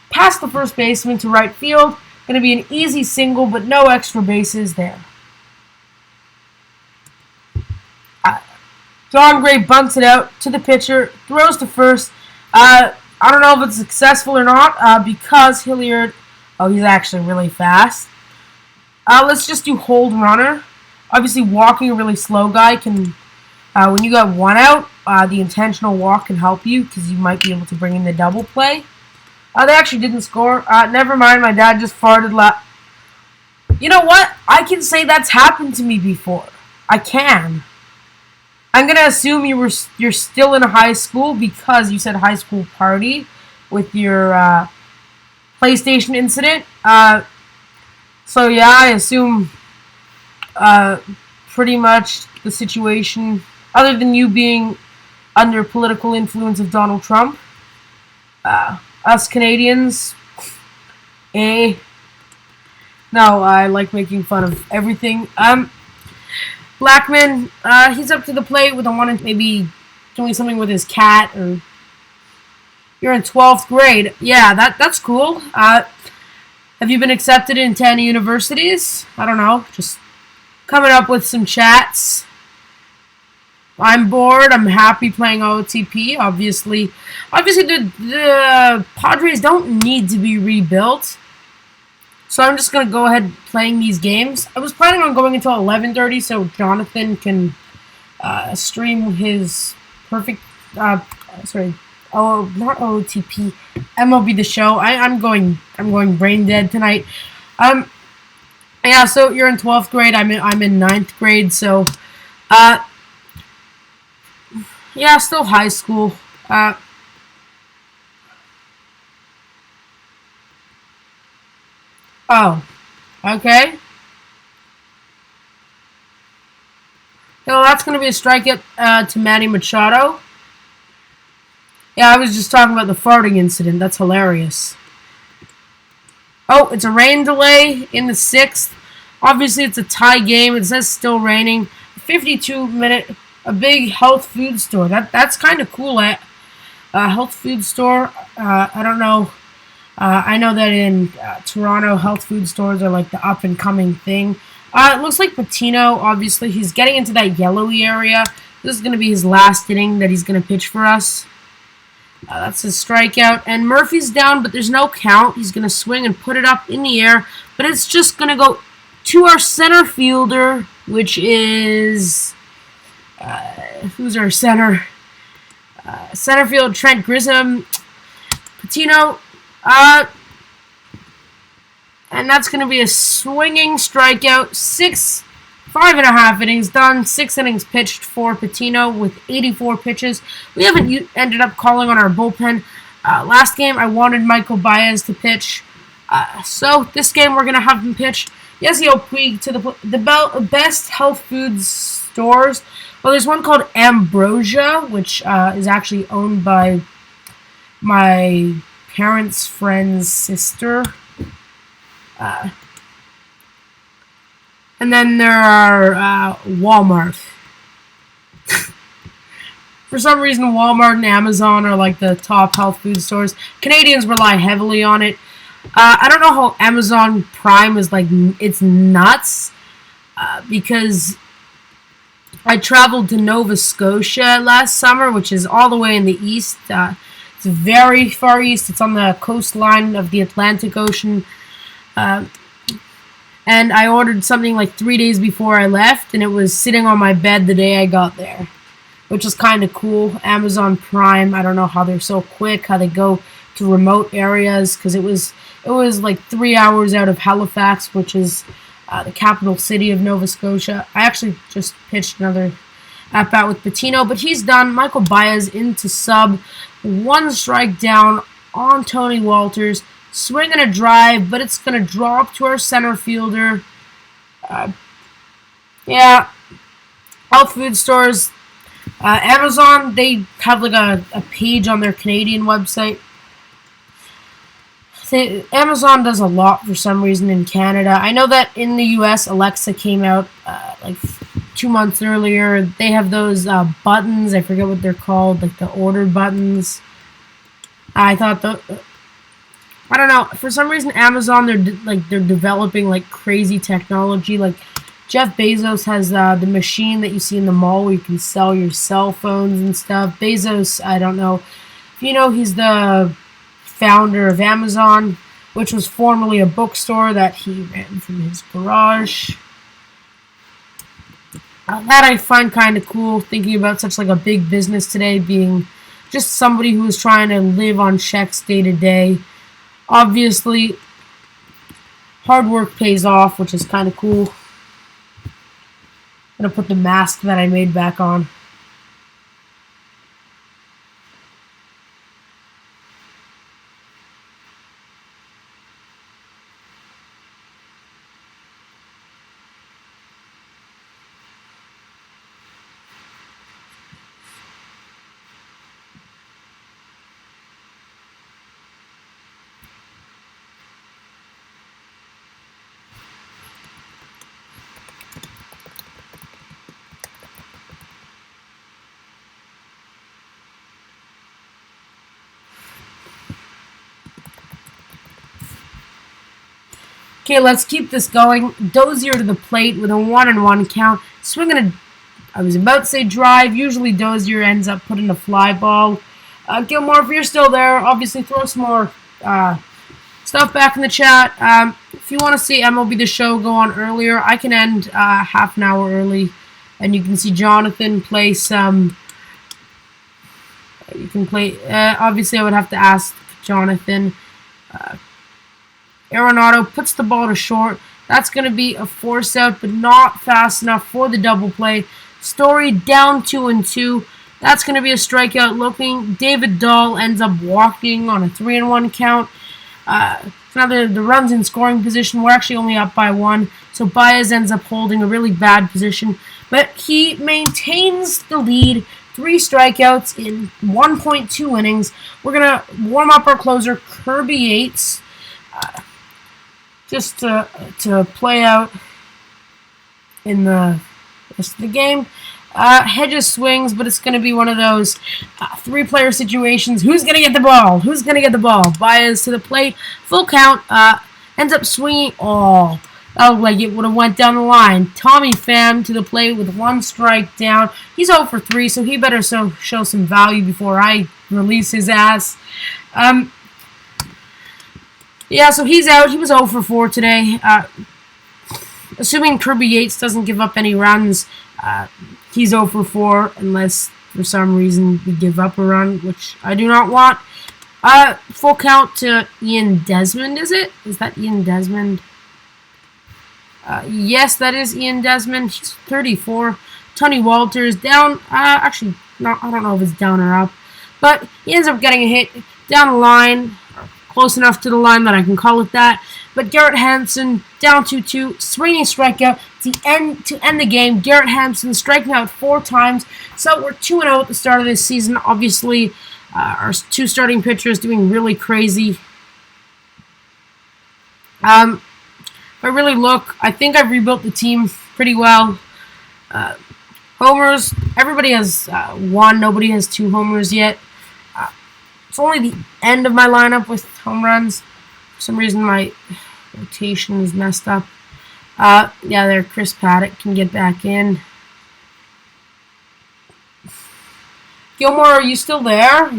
past the first baseman to right field. Going to be an easy single, but no extra bases there. John Gray bunts it out to the pitcher, throws to first. I don't know if it's successful or not because Hilliard, he's actually really fast. Let's just do hold runner. Obviously, walking a really slow guy can, when you got 1 out, the intentional walk can help you because you might be able to bring in the double play. They actually didn't score. Never mind, my dad just farted. You know what? I can say that's happened to me before. I can. I'm going to assume you're still in high school because you said high school party with your PlayStation incident. So yeah, I assume pretty much the situation, other than you being under political influence of Donald Trump, us Canadians, No, I like making fun of everything. Blackman, he's up to the plate with a one, maybe doing something with his cat, or you're in 12th grade. Yeah, that's cool. Have you been accepted into any universities? I don't know, just coming up with some chats. I'm bored. I'm happy playing OOTP. Obviously the Padres don't need to be rebuilt. So I'm just going to go ahead playing these games. I was planning on going until 11:30 so Jonathan can stream his perfect, not OOTP, MLB The Show. I'm going brain dead tonight. Yeah, so you're in 12th grade, I'm in 9th grade, so, yeah, still high school. Oh, okay. So that's going to be a strikeout to Manny Machado. Yeah, I was just talking about the farting incident. That's hilarious. Oh, it's a rain delay in the 6th. Obviously, it's a tie game. It says still raining. 52-minute, a big health food store. That's kind of cool. Health food store. I don't know. I know that in Toronto, health food stores are like the up-and-coming thing. It looks like Patino, obviously, he's getting into that yellowy area. This is going to be his last inning that he's going to pitch for us. That's his strikeout. And Murphy's down, but there's no count. He's going to swing and put it up in the air. But it's just going to go to our center fielder, which is... who's our center? Center field, Trent Grissom. Patino. And that's going to be a swinging strikeout. 5.5 innings done. 6 innings pitched for Patino with 84 pitches. We haven't ended up calling on our bullpen. Last game, I wanted Michael Baez to pitch. So this game, we're going to have him pitch. Yasiel Puig to the best health food stores. Well, there's one called Ambrosia, which is actually owned by my parents' friend's sister. And then there are Walmart. For some reason, Walmart and Amazon are like the top health food stores. Canadians rely heavily on it. I don't know how Amazon Prime is like, it's nuts. Because I traveled to Nova Scotia last summer, which is all the way in the east. It's very far east. It's on the coastline of the Atlantic Ocean. And I ordered something like 3 days before I left, and it was sitting on my bed the day I got there, which is kind of cool. Amazon Prime, I don't know how they're so quick, how they go to remote areas, because it was like 3 hours out of Halifax, which is the capital city of Nova Scotia. I actually just pitched another at-bat with Patino, but he's done. Michael Baez into sub. 1 strike down on Tony Walters. Swing and a drive, but it's going to drop to our center fielder. Yeah. Health food stores. Amazon, they have like a page on their Canadian website. Amazon does a lot for some reason in Canada. I know that in the US, Alexa came out like 2 months earlier. They have those buttons. I forget what they're called, like the order buttons. I thought I don't know. For some reason, Amazon, they're developing like crazy technology. Like Jeff Bezos has the machine that you see in the mall where you can sell your cell phones and stuff. Bezos, I don't know if you know, he's the founder of Amazon, which was formerly a bookstore that he ran from his garage. That I find kind of cool, thinking about such like a big business today being just somebody who is trying to live on checks day to day. Obviously, hard work pays off, which is kind of cool. I'm going to put the mask that I made back on. Okay, let's keep this going. Dozier to the plate with a 1-1 count. Swinging a, I was about to say drive. Usually Dozier ends up putting a fly ball. Gilmore, if you're still there, obviously throw some more stuff back in the chat. if you want to see MLB The Show go on earlier, I can end half an hour early, and you can see Jonathan play some. You can play. Obviously, I would have to ask Jonathan. Arenado puts the ball to short. That's going to be a force out, but not fast enough for the double play. Story down 2-2. That's going to be a strikeout looking. David Dahl ends up walking on a 3-1 count. Now the runs in scoring position. We're actually only up by 1. So Baez ends up holding a really bad position. But he maintains the lead. 3 strikeouts in 1.2 innings. We're going to warm up our closer, Kirby Yates. Just to play out in the rest of the game. Hedges swings, but it's going to be one of those 3-player situations. Who's going to get the ball? Who's going to get the ball? Baez to the plate. Full count. Ends up swinging. Oh, that looked like it would have went down the line. Tommy Pham to the plate with 1 strike down. He's 0 for 3, so he better show some value before I release his ass. Yeah, so he's out. He was 0 for 4 today. Assuming Kirby Yates doesn't give up any runs, he's 0 for 4 unless for some reason we give up a run, which I do not want. Full count to Ian Desmond, is it? Is that Ian Desmond? Yes, that is Ian Desmond. He's 34. Tony Walters down. Actually, no, I don't know if it's down or up. But he ends up getting a hit down the line. Close enough to the line that I can call it that. But Garrett Hampson down 2-2, swinging strikeout to end the game. Garrett Hampson striking out 4 times. So we're 2-0 at the start of this season. Obviously, our 2 starting pitchers doing really crazy. If I really look, I think I've rebuilt the team pretty well. Homers, everybody has 1. Nobody has 2 homers yet. It's only the end of my lineup with home runs. For some reason, my rotation is messed up. Yeah, there, Chris Paddock can get back in. Gilmore, are you still there?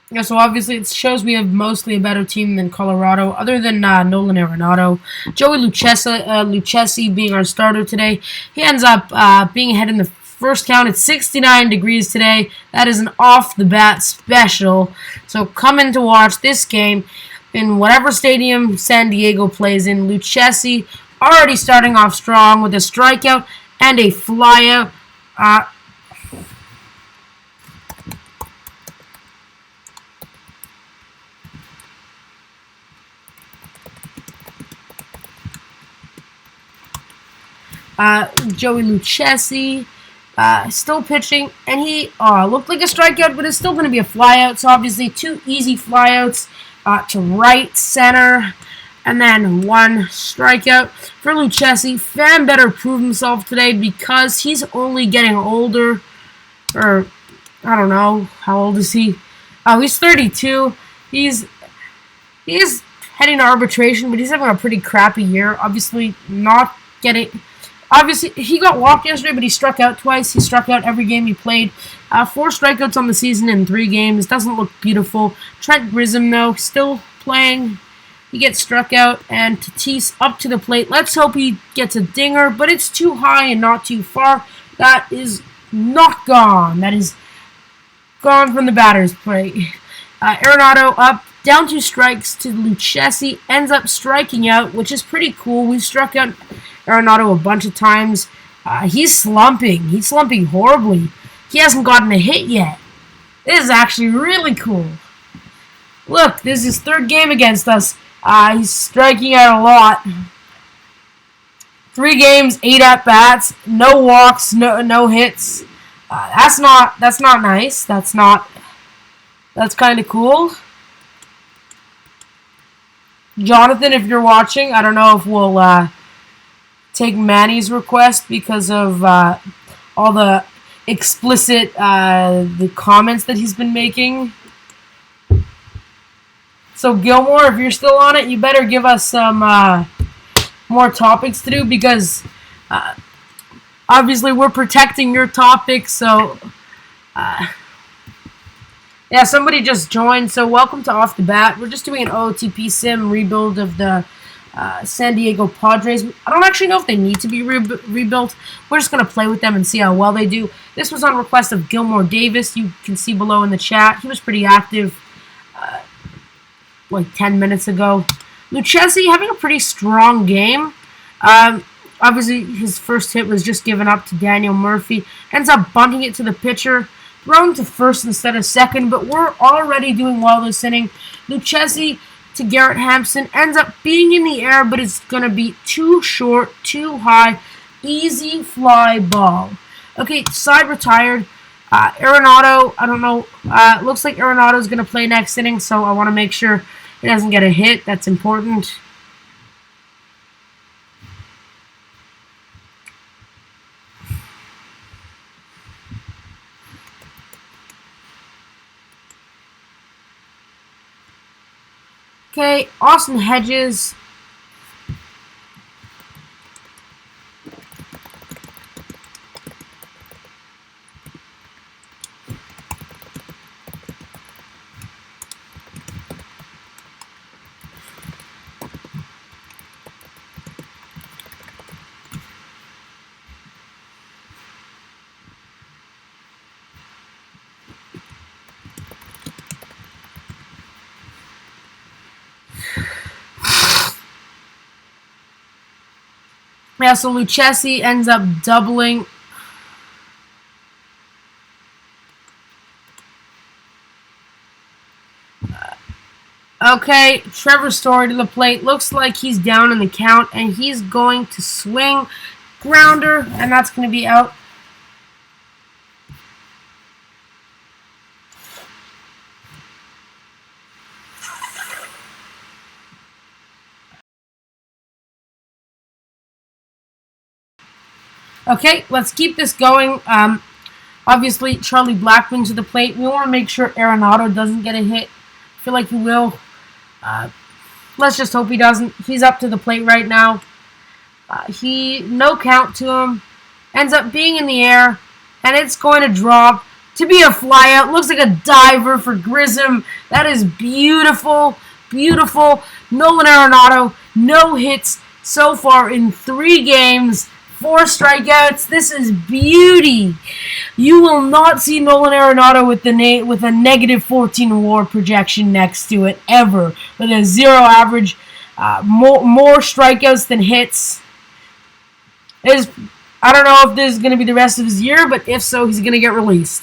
Yeah, so obviously it shows we have mostly a better team than Colorado, other than Nolan Arenado. Joey Lucchesi being our starter today. He ends up being ahead in the first count. It's 69 degrees today. That is an off-the-bat special. So come in to watch this game in whatever stadium San Diego plays in. Lucchesi already starting off strong with a strikeout and a flyout. Joey Lucchesi still pitching, and he looked like a strikeout, but it's still going to be a flyout. So obviously 2 easy flyouts to right center, and then 1 strikeout for Lucchesi. Pham better prove himself today because he's only getting older, or I don't know, how old is he? He's 32. He's heading to arbitration, but he's having a pretty crappy year. Obviously, he got walked yesterday, but he struck out twice. He struck out every game he played. 4 strikeouts on the season in 3 games. Doesn't look beautiful. Trent Grisham, though, still playing. He gets struck out, and Tatis up to the plate. Let's hope he gets a dinger, but it's too high and not too far. That is not gone. That is gone from the batter's plate. Arenado up, down 2 strikes to Lucchesi. Ends up striking out, which is pretty cool. We've struck out Arenado a bunch of times. He's slumping. He's slumping horribly. He hasn't gotten a hit yet. This is actually really cool. Look, this is his 3rd game against us. He's striking out a lot. 3 games, 8 at-bats, no walks, no hits. That's not nice. That's kind of cool. Jonathan, if you're watching, I don't know if we'll take Manny's request because of all the explicit the comments that he's been making. So Gilmore, if you're still on it, you better give us some more topics to do, because obviously we're protecting your topics. So yeah, somebody just joined. So welcome to Off the Bat. We're just doing an OOTP sim rebuild of the San Diego Padres. I don't actually know if they need to be rebuilt. We're just going to play with them and see how well they do. This was on request of Gilmore Davis. You can see below in the chat. He was pretty active like 10 minutes ago. Lucchesi having a pretty strong game. Obviously, his first hit was just given up to Daniel Murphy. Ends up bunting it to the pitcher. Thrown to first instead of second, but we're already doing well this inning. Lucchesi to Garrett Hampson ends up being in the air, but it's going to be too short, too high. Easy fly ball. Okay, side retired. Arenado, I don't know. Looks like Arenado's going to play next inning, so I want to make sure he doesn't get a hit. That's important. Okay, Austin Hedges. Yeah, so Lucchesi ends up doubling. Okay, Trevor Story to the plate. Looks like he's down in the count, and he's going to swing. Grounder, and that's going to be out. Okay, let's keep this going. Obviously, Charlie Blackmon to the plate. We want to make sure Arenado doesn't get a hit. I feel like he will. Let's just hope he doesn't. He's up to the plate right now. No count to him. Ends up being in the air, and it's going to drop to be a flyout. Looks like a diver for Grissom. That is beautiful, beautiful. Nolan Arenado, no hits so far in 3 games. 4 strikeouts. This is beauty. You will not see Nolan Arenado with a negative 14 WAR projection next to it ever. With a 0 average, more strikeouts than hits. I don't know if this is going to be the rest of his year, but if so, he's going to get released.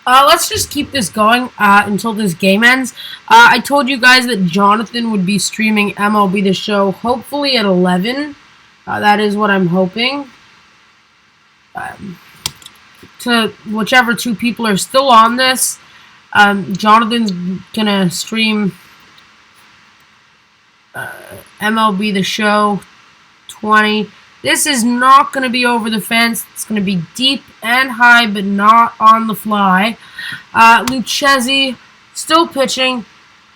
Let's just keep this going until this game ends. I told you guys that Jonathan would be streaming MLB The Show, hopefully at 11. That is what I'm hoping. To whichever 2 people are still on this, Jonathan's going to stream MLB The Show 20. This is not going to be over the fence. It's going to be deep and high, but not on the fly. Lucchesi, still pitching,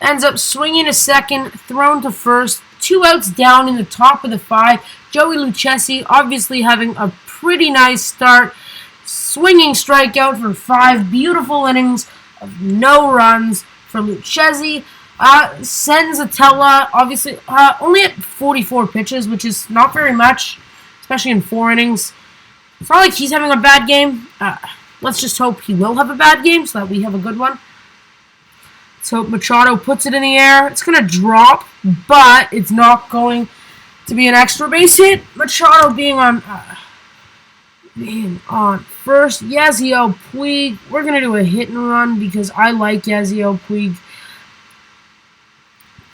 ends up swinging to second, thrown to first. 2 outs down in the top of the 5. Joey Lucchesi obviously having a pretty nice start. Swinging strikeout for 5 beautiful innings of no runs for Lucchesi. Senzatella, obviously, only at 44 pitches, which is not very much, especially in 4 innings. It's not like he's having a bad game. Let's just hope he will have a bad game so that we have a good one. Let's hope Machado puts it in the air. It's going to drop, but it's not going to be an extra base hit. Machado being on Man on first. Yasiel Puig. We're going to do a hit and run because I like Yasiel Puig.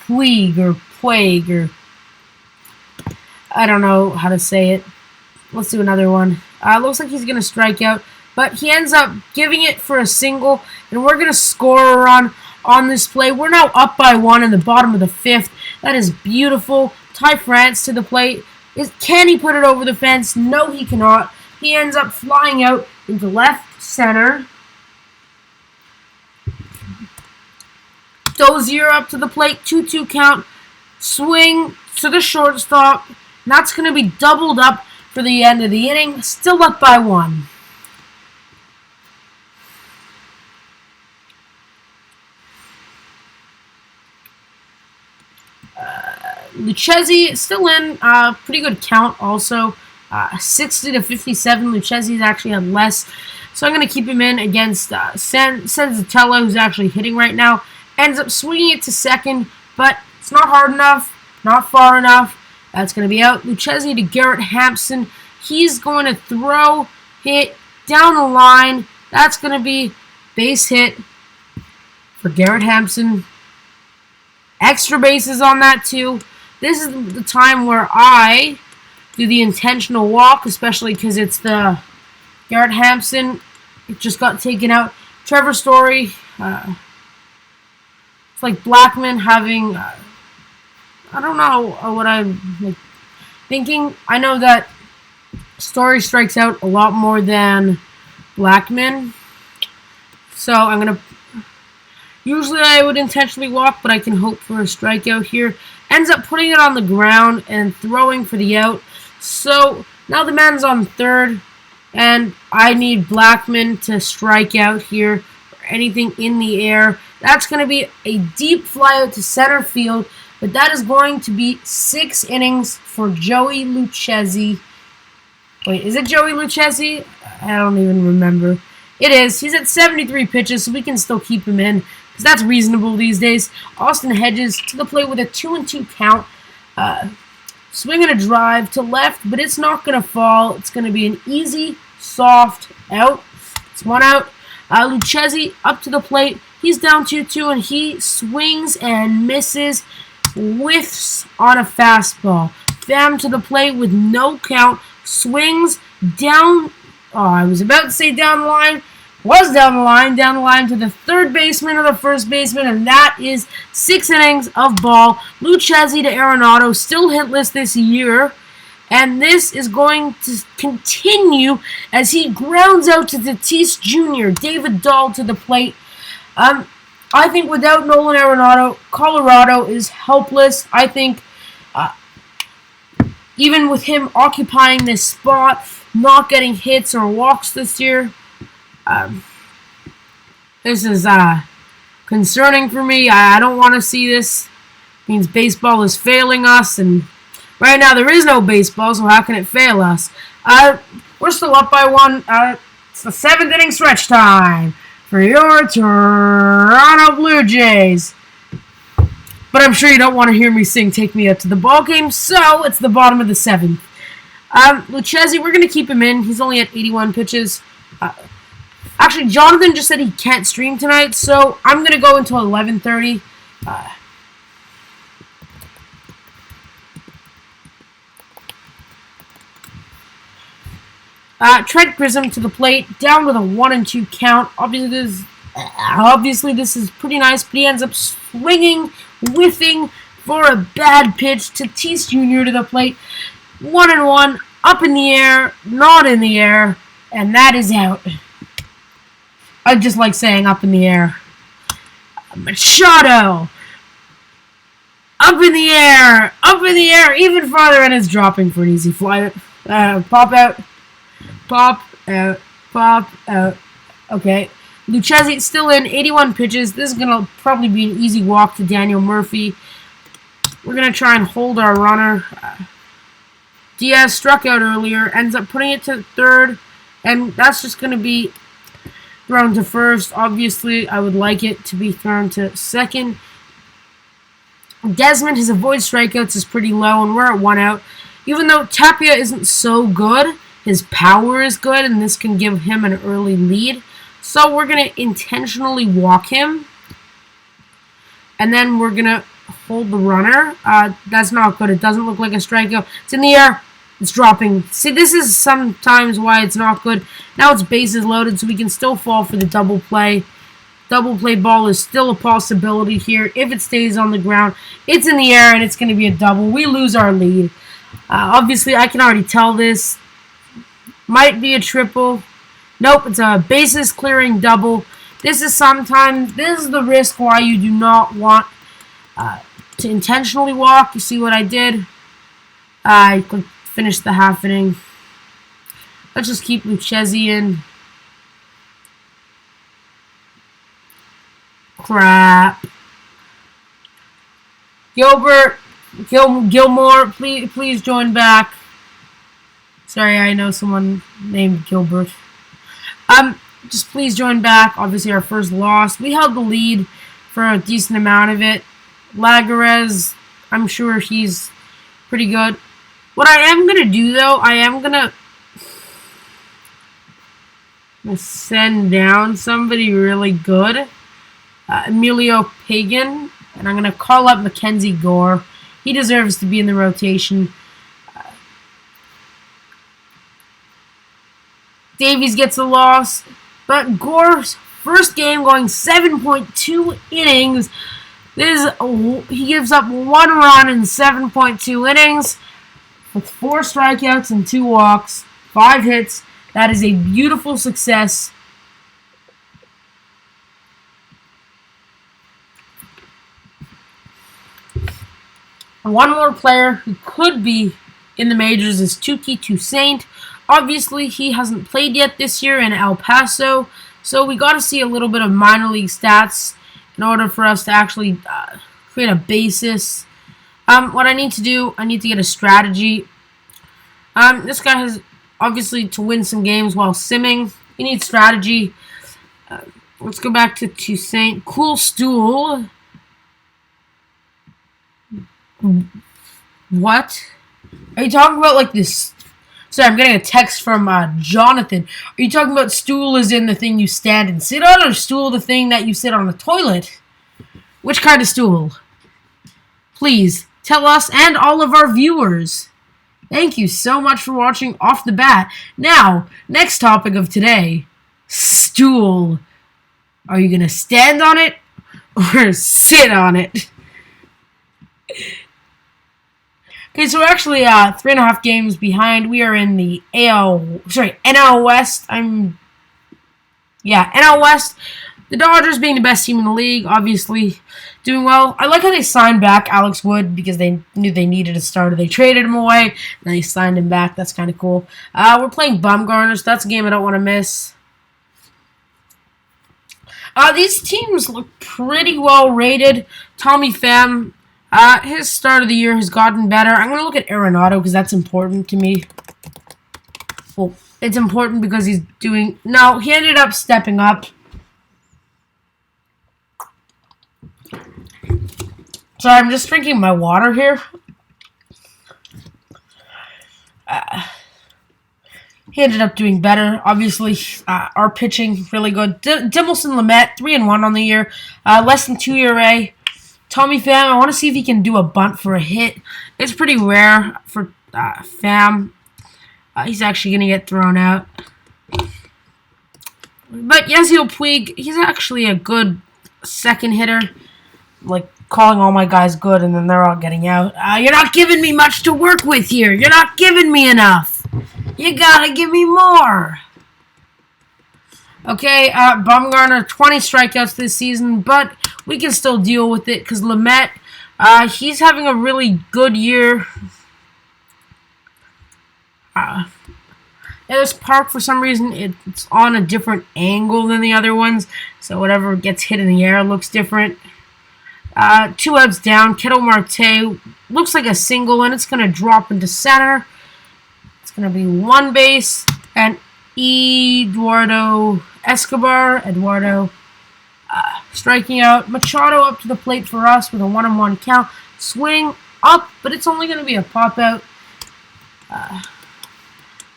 Puig or Puig or I don't know how to say it. Let's do another one. Looks like he's going to strike out, but he ends up giving it for a single, and we're going to score a run on this play. We're now up by 1 in the bottom of the 5th. That is beautiful. Ty France to the plate. Can he put it over the fence? No, he cannot. He ends up flying out into left center. Dozier up to the plate. 2-2 count. Swing to the shortstop. And that's going to be doubled up for the end of the inning. Still up by 1. Lucchesi still in. Pretty good count also. 60 to 57. Lucchesi's actually had less. So I'm going to keep him in against Senzatella, who's actually hitting right now. Ends up swinging it to second, but it's not hard enough. Not far enough. That's going to be out. Lucchesi to Garrett Hampson. He's going to throw, hit, down the line. That's going to be base hit for Garrett Hampson. Extra bases on that too. This is the time where I do the intentional walk, especially because it's the Garrett Hampson. It just got taken out. Trevor Story. It's like Blackman having... I don't know what I'm thinking. I know that Story strikes out a lot more than Blackman. So I'm going to... Usually I would intentionally walk, but I can hope for a strikeout here. Ends up putting it on the ground and throwing for the out. So now the man's on third, and I need Blackman to strike out here or anything in the air. That's going to be a deep fly out to center field, but that is going to be 6 innings for Joey Lucchesi. Wait, is it Joey Lucchesi? I don't even remember. It is. He's at 73 pitches, so we can still keep him in, because that's reasonable these days. Austin Hedges to the plate with a 2-2 count. Swinging a drive to left, but it's not going to fall. It's going to be an easy, soft out. It's 1 out. Lucchesi up to the plate. He's down 2-2, and he swings and misses. Whiffs on a fastball. Pham to the plate with no count. Swings down. Oh, I was about to say down the line. Was down the line to the third baseman or the first baseman, and that is 6 innings of ball. Lucchesi to Arenado, still hitless this year, and this is going to continue as he grounds out to Tatis Jr. David Dahl to the plate. I think without Nolan Arenado, Colorado is helpless. I think even with him occupying this spot, not getting hits or walks this year, this is concerning for me. I don't want to see this. It means baseball is failing us, and right now there is no baseball, so how can it fail us? We're still up by 1. It's the 7th inning stretch time for your Toronto Blue Jays. But I'm sure you don't want to hear me sing "Take Me Out to the Ball Game," so it's the bottom of the 7th. Lucchesi, we're going to keep him in. He's only at 81 pitches. Actually, Jonathan just said he can't stream tonight, so I'm going to go until 11:30. Trent Grisham to the plate, down with a 1-2 count. Obviously, this is pretty nice, but he ends up swinging, whiffing for a bad pitch. Tatis Jr. to the plate, 1-1, up in the air, not in the air, and that is out. I just like saying up in the air. Machado, up in the air, even farther, and it's dropping for an easy fly. Pop out. Pop out. Okay. Lucchesi still in, 81 pitches. This is going to probably be an easy walk to Daniel Murphy. We're going to try and hold our runner. Diaz struck out earlier, ends up putting it to third, and that's just going to be thrown to first. Obviously, I would like it to be thrown to second. Desmond, his avoid strikeouts is pretty low, and we're at 1 out. Even though Tapia isn't so good, his power is good, and this can give him an early lead. So we're going to intentionally walk him. And then we're going to hold the runner. That's not good. It doesn't look like a strikeout. It's in the air. It's dropping. See, this is sometimes why it's not good. Now it's bases loaded, so we can still fall for the double play. Double play ball is still a possibility here. If it stays on the ground, it's in the air, and it's going to be a double. We lose our lead. Obviously, I can already tell this. Might be a triple. Nope, it's a bases clearing double. This is the risk why you do not want to intentionally walk. You see what I did? I could finish the half inning. Let's just keep Lucchesi in. Crap. Gilmore, please join back. Sorry, I know someone named Gilbert. Just please join back. Obviously, our first loss. We held the lead for a decent amount of it. Lagares, I'm sure he's pretty good. What I am going to do, though, I am going to send down somebody really good. Emilio Pagan. And I'm going to call up Mackenzie Gore. He deserves to be in the rotation. Davies gets a loss. But Gore's first game going 7.2 innings. He gives up 1 run in 7.2 innings with 4 strikeouts and 2 walks, 5 hits. That is a beautiful success. One more player who could be in the majors is Touki Toussaint. Obviously, he hasn't played yet this year in El Paso, so we got to see a little bit of minor league stats in order for us to actually create a basis. What I need to do, I need to get a strategy. This guy has, obviously, to win some games while simming, you need strategy. Let's go back to Toussaint. Cool stool. What? Are you talking about, like, this... Sorry, I'm getting a text from Jonathan. Are you talking about stool as in the thing you stand and sit on, or stool the thing that you sit on the toilet? Which kind of stool? Please, tell us and all of our viewers. Thank you so much for watching Off the Bat. Now, next topic of today. Stool. Are you going to stand on it or sit on it? Okay, so we're actually 3.5 games behind. We are in the NL West. NL West. The Dodgers being the best team in the league, obviously doing well. I like how they signed back Alex Wood because they knew they needed a starter. They traded him away, and they signed him back. That's kind of cool. We're playing Bumgarner, so that's a game I don't want to miss. These teams look pretty well rated. Tommy Pham. His start of the year has gotten better. I'm going to look at Arenado because that's important to me. Well, it's important because he's doing... No, he ended up stepping up. Sorry, I'm just drinking my water here. He ended up doing better. Obviously, our pitching, really good. Dimmelson Lamet, 3-1 on the year. Less than 2 ERA. Tommy Pham, I want to see if he can do a bunt for a hit. It's pretty rare for Pham. He's actually going to get thrown out. But Yasiel Puig, he's actually a good second hitter. Like, calling all my guys good, and then they're all getting out. You're not giving me much to work with here. You're not giving me enough. You got to give me more. Okay, Bumgarner, 20 strikeouts this season, but we can still deal with it because Lamet, he's having a really good year. This park, for some reason, it's on a different angle than the other ones, so whatever gets hit in the air looks different. 2 outs down, Ketel Marte looks like a single, and it's going to drop into center. It's going to be 1 base, and Eduardo striking out. Machado up to the plate for us with a 1-1 count. Swing up, but it's only going to be a pop out.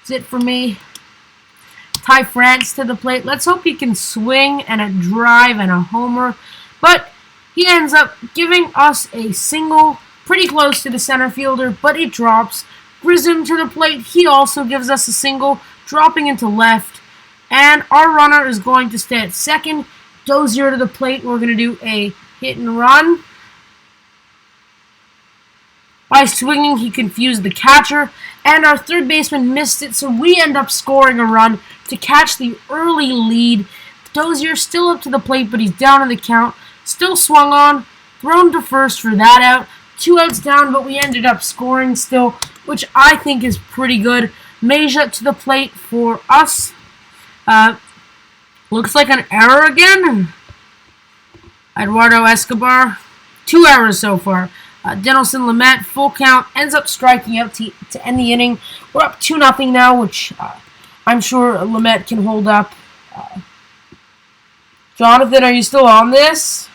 That's it for me. Ty France to the plate. Let's hope he can swing and a drive and a homer. But he ends up giving us a single pretty close to the center fielder, but it drops. Grissom to the plate. He also gives us a single, dropping into left. And our runner is going to stay at second. Dozier to the plate. We're going to do a hit and run. By swinging, he confused the catcher, and our third baseman missed it, so we end up scoring a run to catch the early lead. Dozier still up to the plate, but he's down in the count. Still swung on, thrown to first for that out. 2 outs down, but we ended up scoring still, which I think is pretty good. Meja to the plate for us. Looks like an error again. Eduardo Escobar. 2 errors so far. Dinelson Lamet, full count, ends up striking out to end the inning. We're up 2-0 now, which I'm sure Lamet can hold up. Jonathan, are you still on this?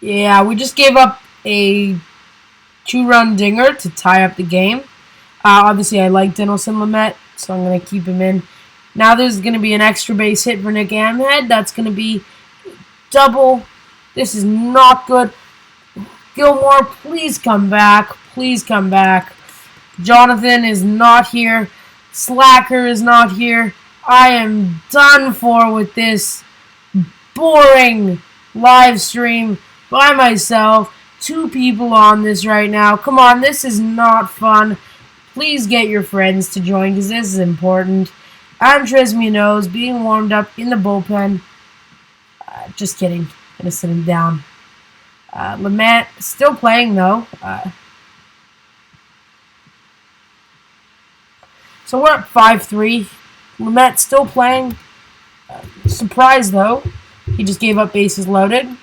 Yeah, we just gave up a 2-run dinger to tie up the game. Obviously, I like Dinelson Lamet, so I'm going to keep him in. Now there's going to be an extra base hit for Nick Amhead. That's going to be double. This is not good. Gilmore, please come back. Please come back. Jonathan is not here. Slacker is not here. I am done for with this boring live stream by myself. 2 people on this right now. Come on, this is not fun. Please get your friends to join because this is important. Andres Munoz being warmed up in the bullpen. Just kidding. Gonna sit him down. Lamet still playing though. So we're up 5-3. Lamet still playing. Surprised though. He just gave up bases loaded.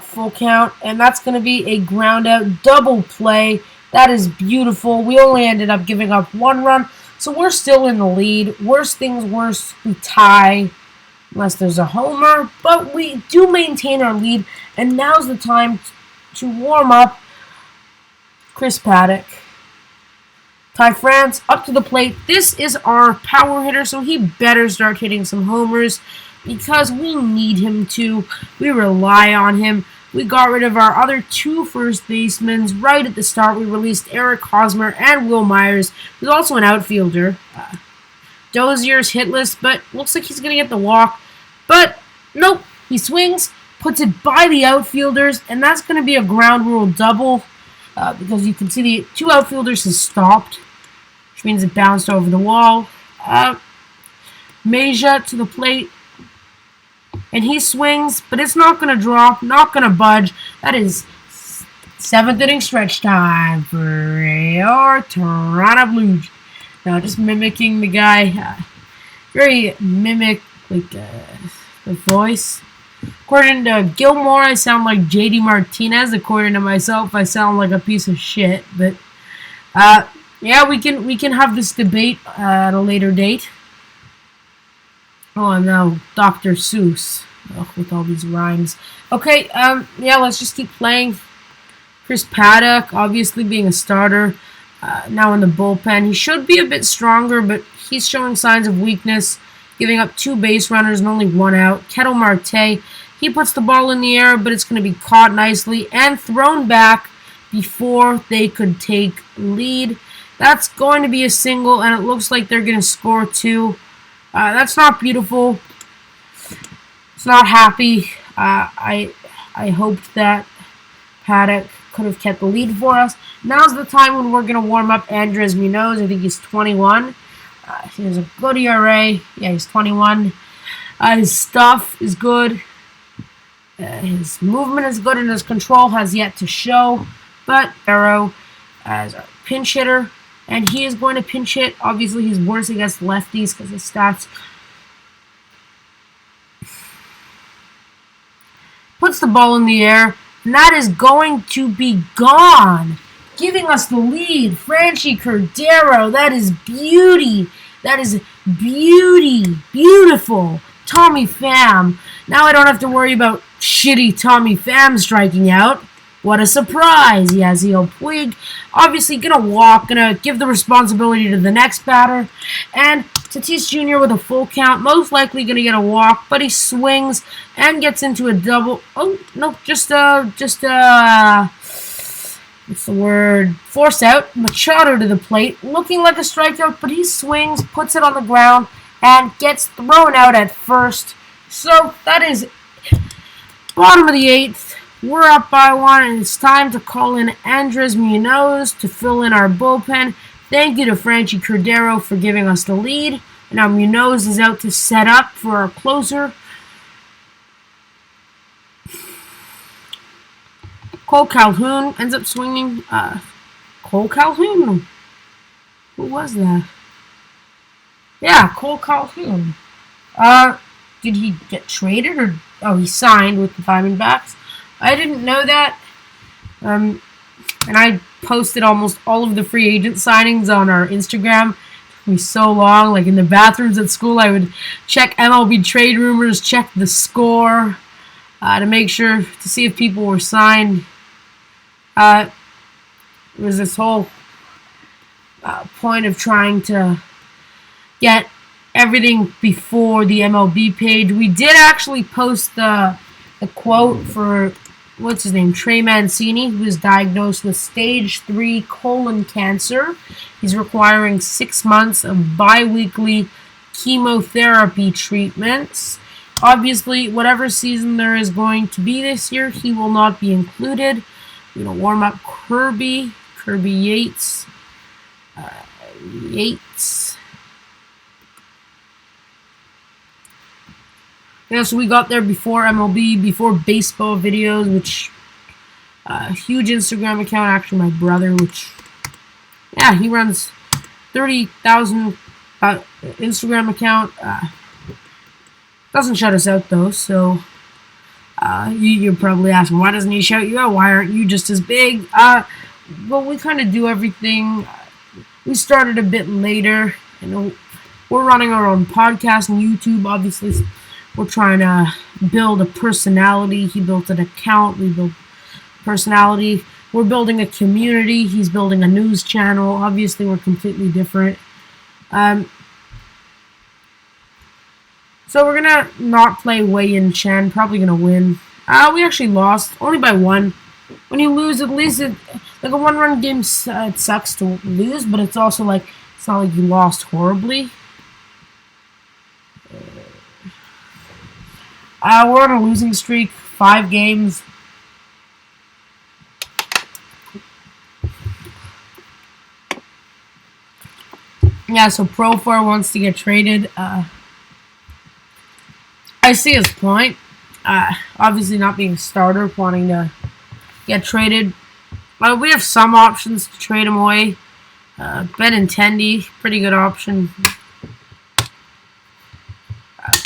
Full count, and that's going to be a ground out double play. That is beautiful. We only ended up giving up 1 run, so we're still in the lead. Worst things worst, we tie unless there's a homer, but we do maintain our lead, and now's the time to warm up Chris Paddock. Ty France up to the plate. This is our power hitter, so he better start hitting some homers because we need him to. We rely on him. We got rid of our other 2 first basemen right at the start. We released Eric Hosmer and Will Myers, who's also an outfielder. Dozier's hitless, but looks like he's going to get the walk. But nope, he swings, puts it by the outfielders, and that's going to be a ground rule double because you can see the 2 outfielders has stopped, which means it bounced over the wall. Meja to the plate. And he swings, but it's not going to drop, not going to budge. That is 7th inning stretch time for your Toronto Blue Jays. Now, just mimicking the guy. Very mimic, like, the voice. According to Gilmore, I sound like JD Martinez. According to myself, I sound like a piece of shit. But, yeah, we can have this debate at a later date. Oh, no, Dr. Seuss. With all these rhymes. Okay, yeah, let's just keep playing. Chris Paddock, obviously being a starter, now in the bullpen. He should be a bit stronger, but he's showing signs of weakness, giving up 2 base runners and only 1 out. Ketel Marte, he puts the ball in the air, but it's going to be caught nicely and thrown back before they could take lead. That's going to be a single, and it looks like they're going to score 2. That's not beautiful. It's not happy. I hoped that Paddock could have kept the lead for us. Now's the time when we're going to warm up Andres Munoz. I think he's 21. He has a good ERA. Yeah, he's 21. His stuff is good. His movement is good, and his control has yet to show. But Arrow as a pinch hitter, and he is going to pinch hit. Obviously, he's worse against lefties because his stats. puts the ball in the air, and that is going to be gone, giving us the lead. Franchi Cordero, that is beauty. That is beauty. Beautiful. Tommy Pham. Now I don't have to worry about shitty Tommy Pham striking out. What a surprise. Yasiel Puig, obviously going to walk, going to give the responsibility to the next batter. And Tatis Jr. with a full count, most likely going to get a walk, but he swings and gets into a double. Oh, no, what's the word? Force out. Machado to the plate, looking like a strikeout, but he swings, puts it on the ground, and gets thrown out at first. So that is bottom of the 8th. We're up by 1, and it's time to call in Andres Munoz to fill in our bullpen. Thank you to Franchi Cordero for giving us the lead. And now Munoz is out to set up for our closer. Cole Calhoun ends up swinging. Cole Calhoun? Who was that? Yeah, Cole Calhoun. Did he get traded or... Oh, he signed with the Diamondbacks. I didn't know that. And I posted almost all of the free agent signings on our Instagram. It took me so long. Like in the bathrooms at school, I would check MLB trade rumors, check the score, to make sure to see if people were signed. It was this whole point of trying to get everything before the MLB page. We did actually post the quote for, what's his name, Trey Mancini, who was diagnosed with stage 3 colon cancer. He's requiring 6 months of bi-weekly chemotherapy treatments. Obviously, whatever season there is going to be this year, he will not be included. We're going to warm up Kirby Yates. Yeah, so we got there before MLB, before baseball videos, which, huge Instagram account, actually my brother, which, yeah, he runs 30,000 Instagram account. Doesn't shout us out, though, so you're probably asking, why doesn't he shout you out? Why aren't you just as big? Well, we kind of do everything. We started a bit later. We're running our own podcast and YouTube, obviously. We're trying to build a personality. He built an account. We built personality. We're building a community. He's building a news channel. Obviously, we're completely different. So we're going to not play Wei Yin Chen. Probably going to win. We actually lost. Only by 1. When you lose, at least like a 1-run game, it sucks to lose. But it's also like, it's not like you lost horribly. We're on a losing streak, 5 games. Yeah, so Profar wants to get traded. I see his point. Obviously not being a starter, wanting to get traded. We have some options to trade him away. Benintendi, pretty good option.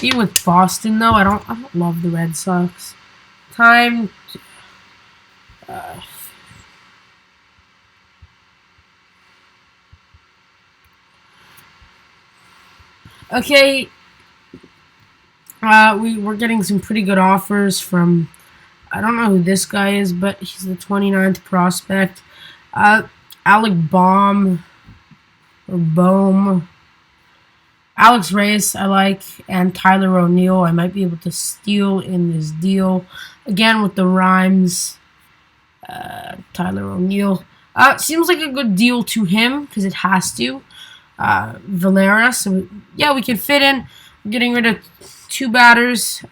Being with Boston, though, I don't love the Red Sox. Time. Okay. We're getting some pretty good offers from, I don't know who this guy is, but he's the 29th prospect. Alec Bohm, or Bohm. Alex Reyes, I like, and Tyler O'Neill. I might be able to steal in this deal. Again, with the rhymes. Tyler O'Neill. Seems like a good deal to him, because it has to. Valera, so yeah, we can fit in. We're getting rid of 2 batters.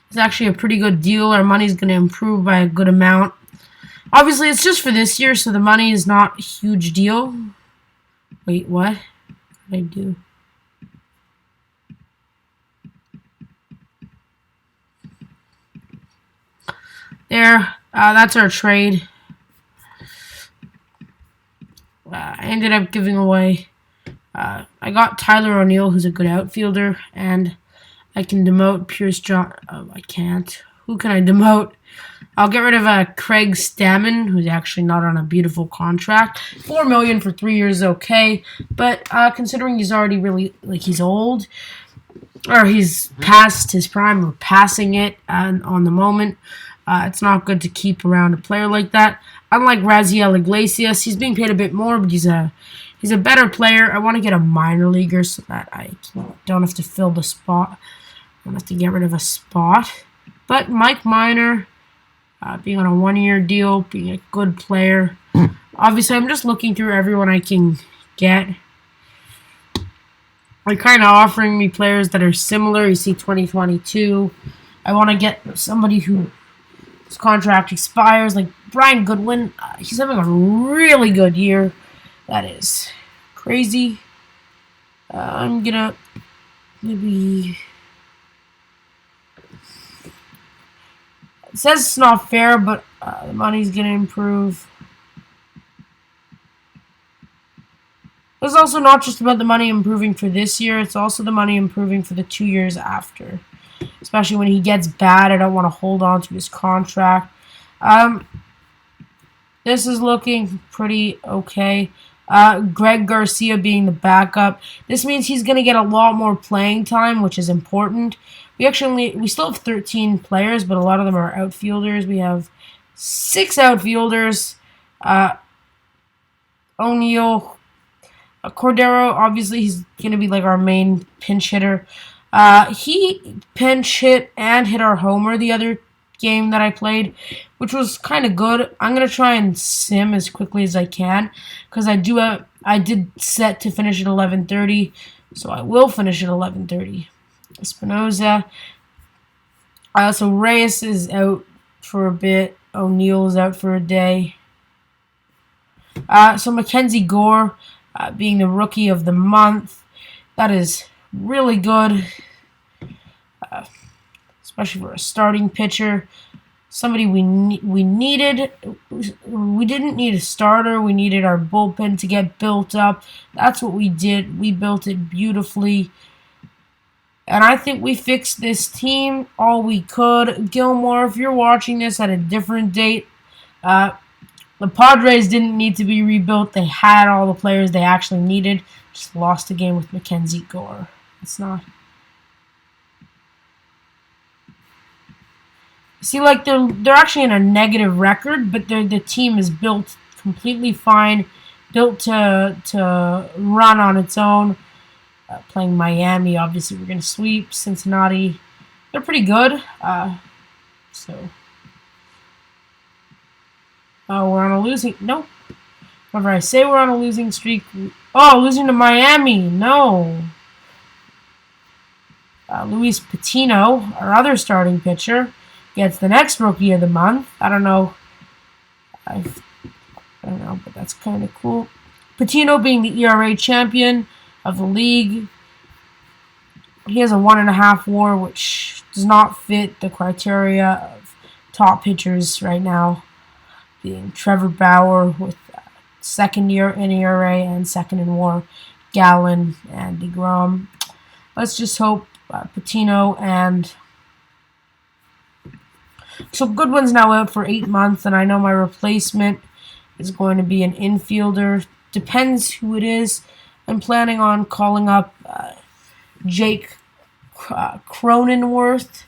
It's actually a pretty good deal. Our money's going to improve by a good amount. Obviously, it's just for this year, so the money is not a huge deal. Wait, what? What did I do? There. That's our trade. I ended up giving away. I I got Tyler O'Neill, who's a good outfielder, and I can demote Pierce John. Oh, I can't. Who can I demote? I'll get rid of Craig Stammen, who's actually not on a beautiful contract. $4 million for 3 years, okay, but considering he's already really he's old, or he's past his prime or passing it on the moment, it's not good to keep around a player like that. Unlike Raziel Iglesias, he's being paid a bit more, but he's a better player. I want to get a minor leaguer so that I don't have to fill the spot. I don't have to get rid of a spot. But Mike Minor, being on a 1-year deal, being a good player. Obviously, I'm just looking through everyone I can get. They're kind of offering me players that are similar. You see 2022. I want to get somebody whose contract expires, like Brian Goodwin. He's having a really good year. That is crazy. I'm going to maybe... It says it's not fair, but the money's going to improve. It's also not just about the money improving for this year. It's also the money improving for the 2 years after. Especially when he gets bad, I don't want to hold on to his contract. This is looking pretty okay. Greg Garcia being the backup. This means he's going to get a lot more playing time, which is important. We still have 13 players, but a lot of them are outfielders. We have 6 outfielders. O'Neill, Cordero, obviously he's going to be like our main pinch hitter. He pinch hit and hit our homer the other game that I played, which was kind of good. I'm going to try and sim as quickly as I can because I did set to finish at 11:30, so I will finish at 11:30. Espinoza. So Reyes is out for a bit. O'Neill is out for a day. So Mackenzie Gore being the rookie of the month. That is really good. Especially for a starting pitcher. Somebody we needed. We didn't need a starter. We needed our bullpen to get built up. That's what we did. We built it beautifully. And I think we fixed this team all we could. Gilmore, if you're watching this at a different date, the Padres didn't need to be rebuilt. They had all the players they actually needed. Just lost the game with Mackenzie Gore. It's not... See, like, they're actually in a negative record, but the team is built completely fine, built to run on its own. Playing Miami, obviously we're going to sweep. Cincinnati, they're pretty good. We're on a losing... Nope. Whenever I say we're on a losing streak... Oh, losing to Miami. No. Luis Patino, our other starting pitcher, gets the next Rookie of the Month. I don't know. I don't know, but that's kind of cool. Patino being the ERA champion of the league. He has a 1.5 WAR, which does not fit the criteria of top pitchers right now, being Trevor Bauer with second year in ERA and second in WAR, Gallen and DeGrom. Let's just hope Patino and... So Goodwin's now out for 8 months, and I know my replacement is going to be an infielder. Depends who it is. I'm planning on calling up Jake Cronenworth.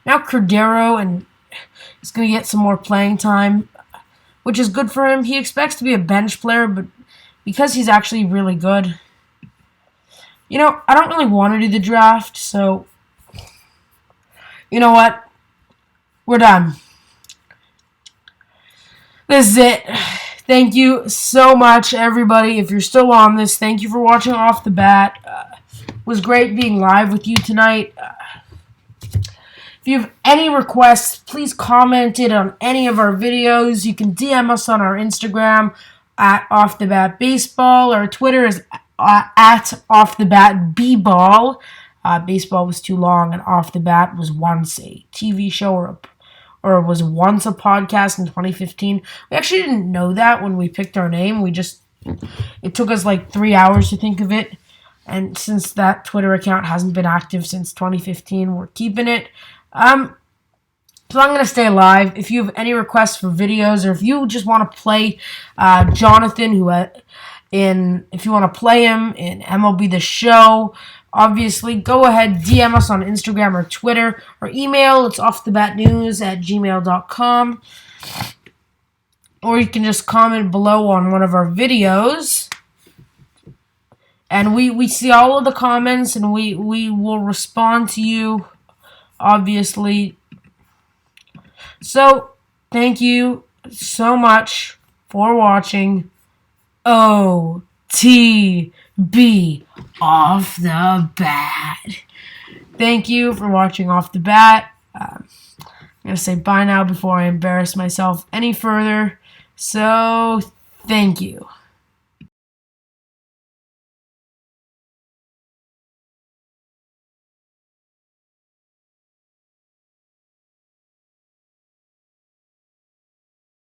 Now Cordero, and he's going to get some more playing time, which is good for him. He expects to be a bench player, but because he's actually really good. You know, I don't really want to do the draft, so you know what? We're done. This is it. Thank you so much, everybody. If you're still on this, thank you for watching Off the Bat. It was great being live with you tonight. If you have any requests, please comment it on any of our videos. You can DM us on our Instagram at Off the Bat Baseball. Our Twitter is at Off the Bat B-Ball. Baseball was too long, and Off the Bat was once a TV show or was once a podcast in 2015. We actually didn't know that when we picked our name. We just It took us like 3 hours to think of it. And since that Twitter account hasn't been active since 2015, we're keeping it. So I'm going to stay alive. If you have any requests for videos, or if you just want to play Jonathan, if you want to play him in MLB The Show, obviously, go ahead, DM us on Instagram or Twitter, or email. It's offthebatnews@gmail.com. Or you can just comment below on one of our videos. And we see all of the comments, and we will respond to you, obviously. So, thank you so much for watching OTB Off the Bat. Thank you for watching Off the Bat. I'm going to say bye now before I embarrass myself any further. So, thank you.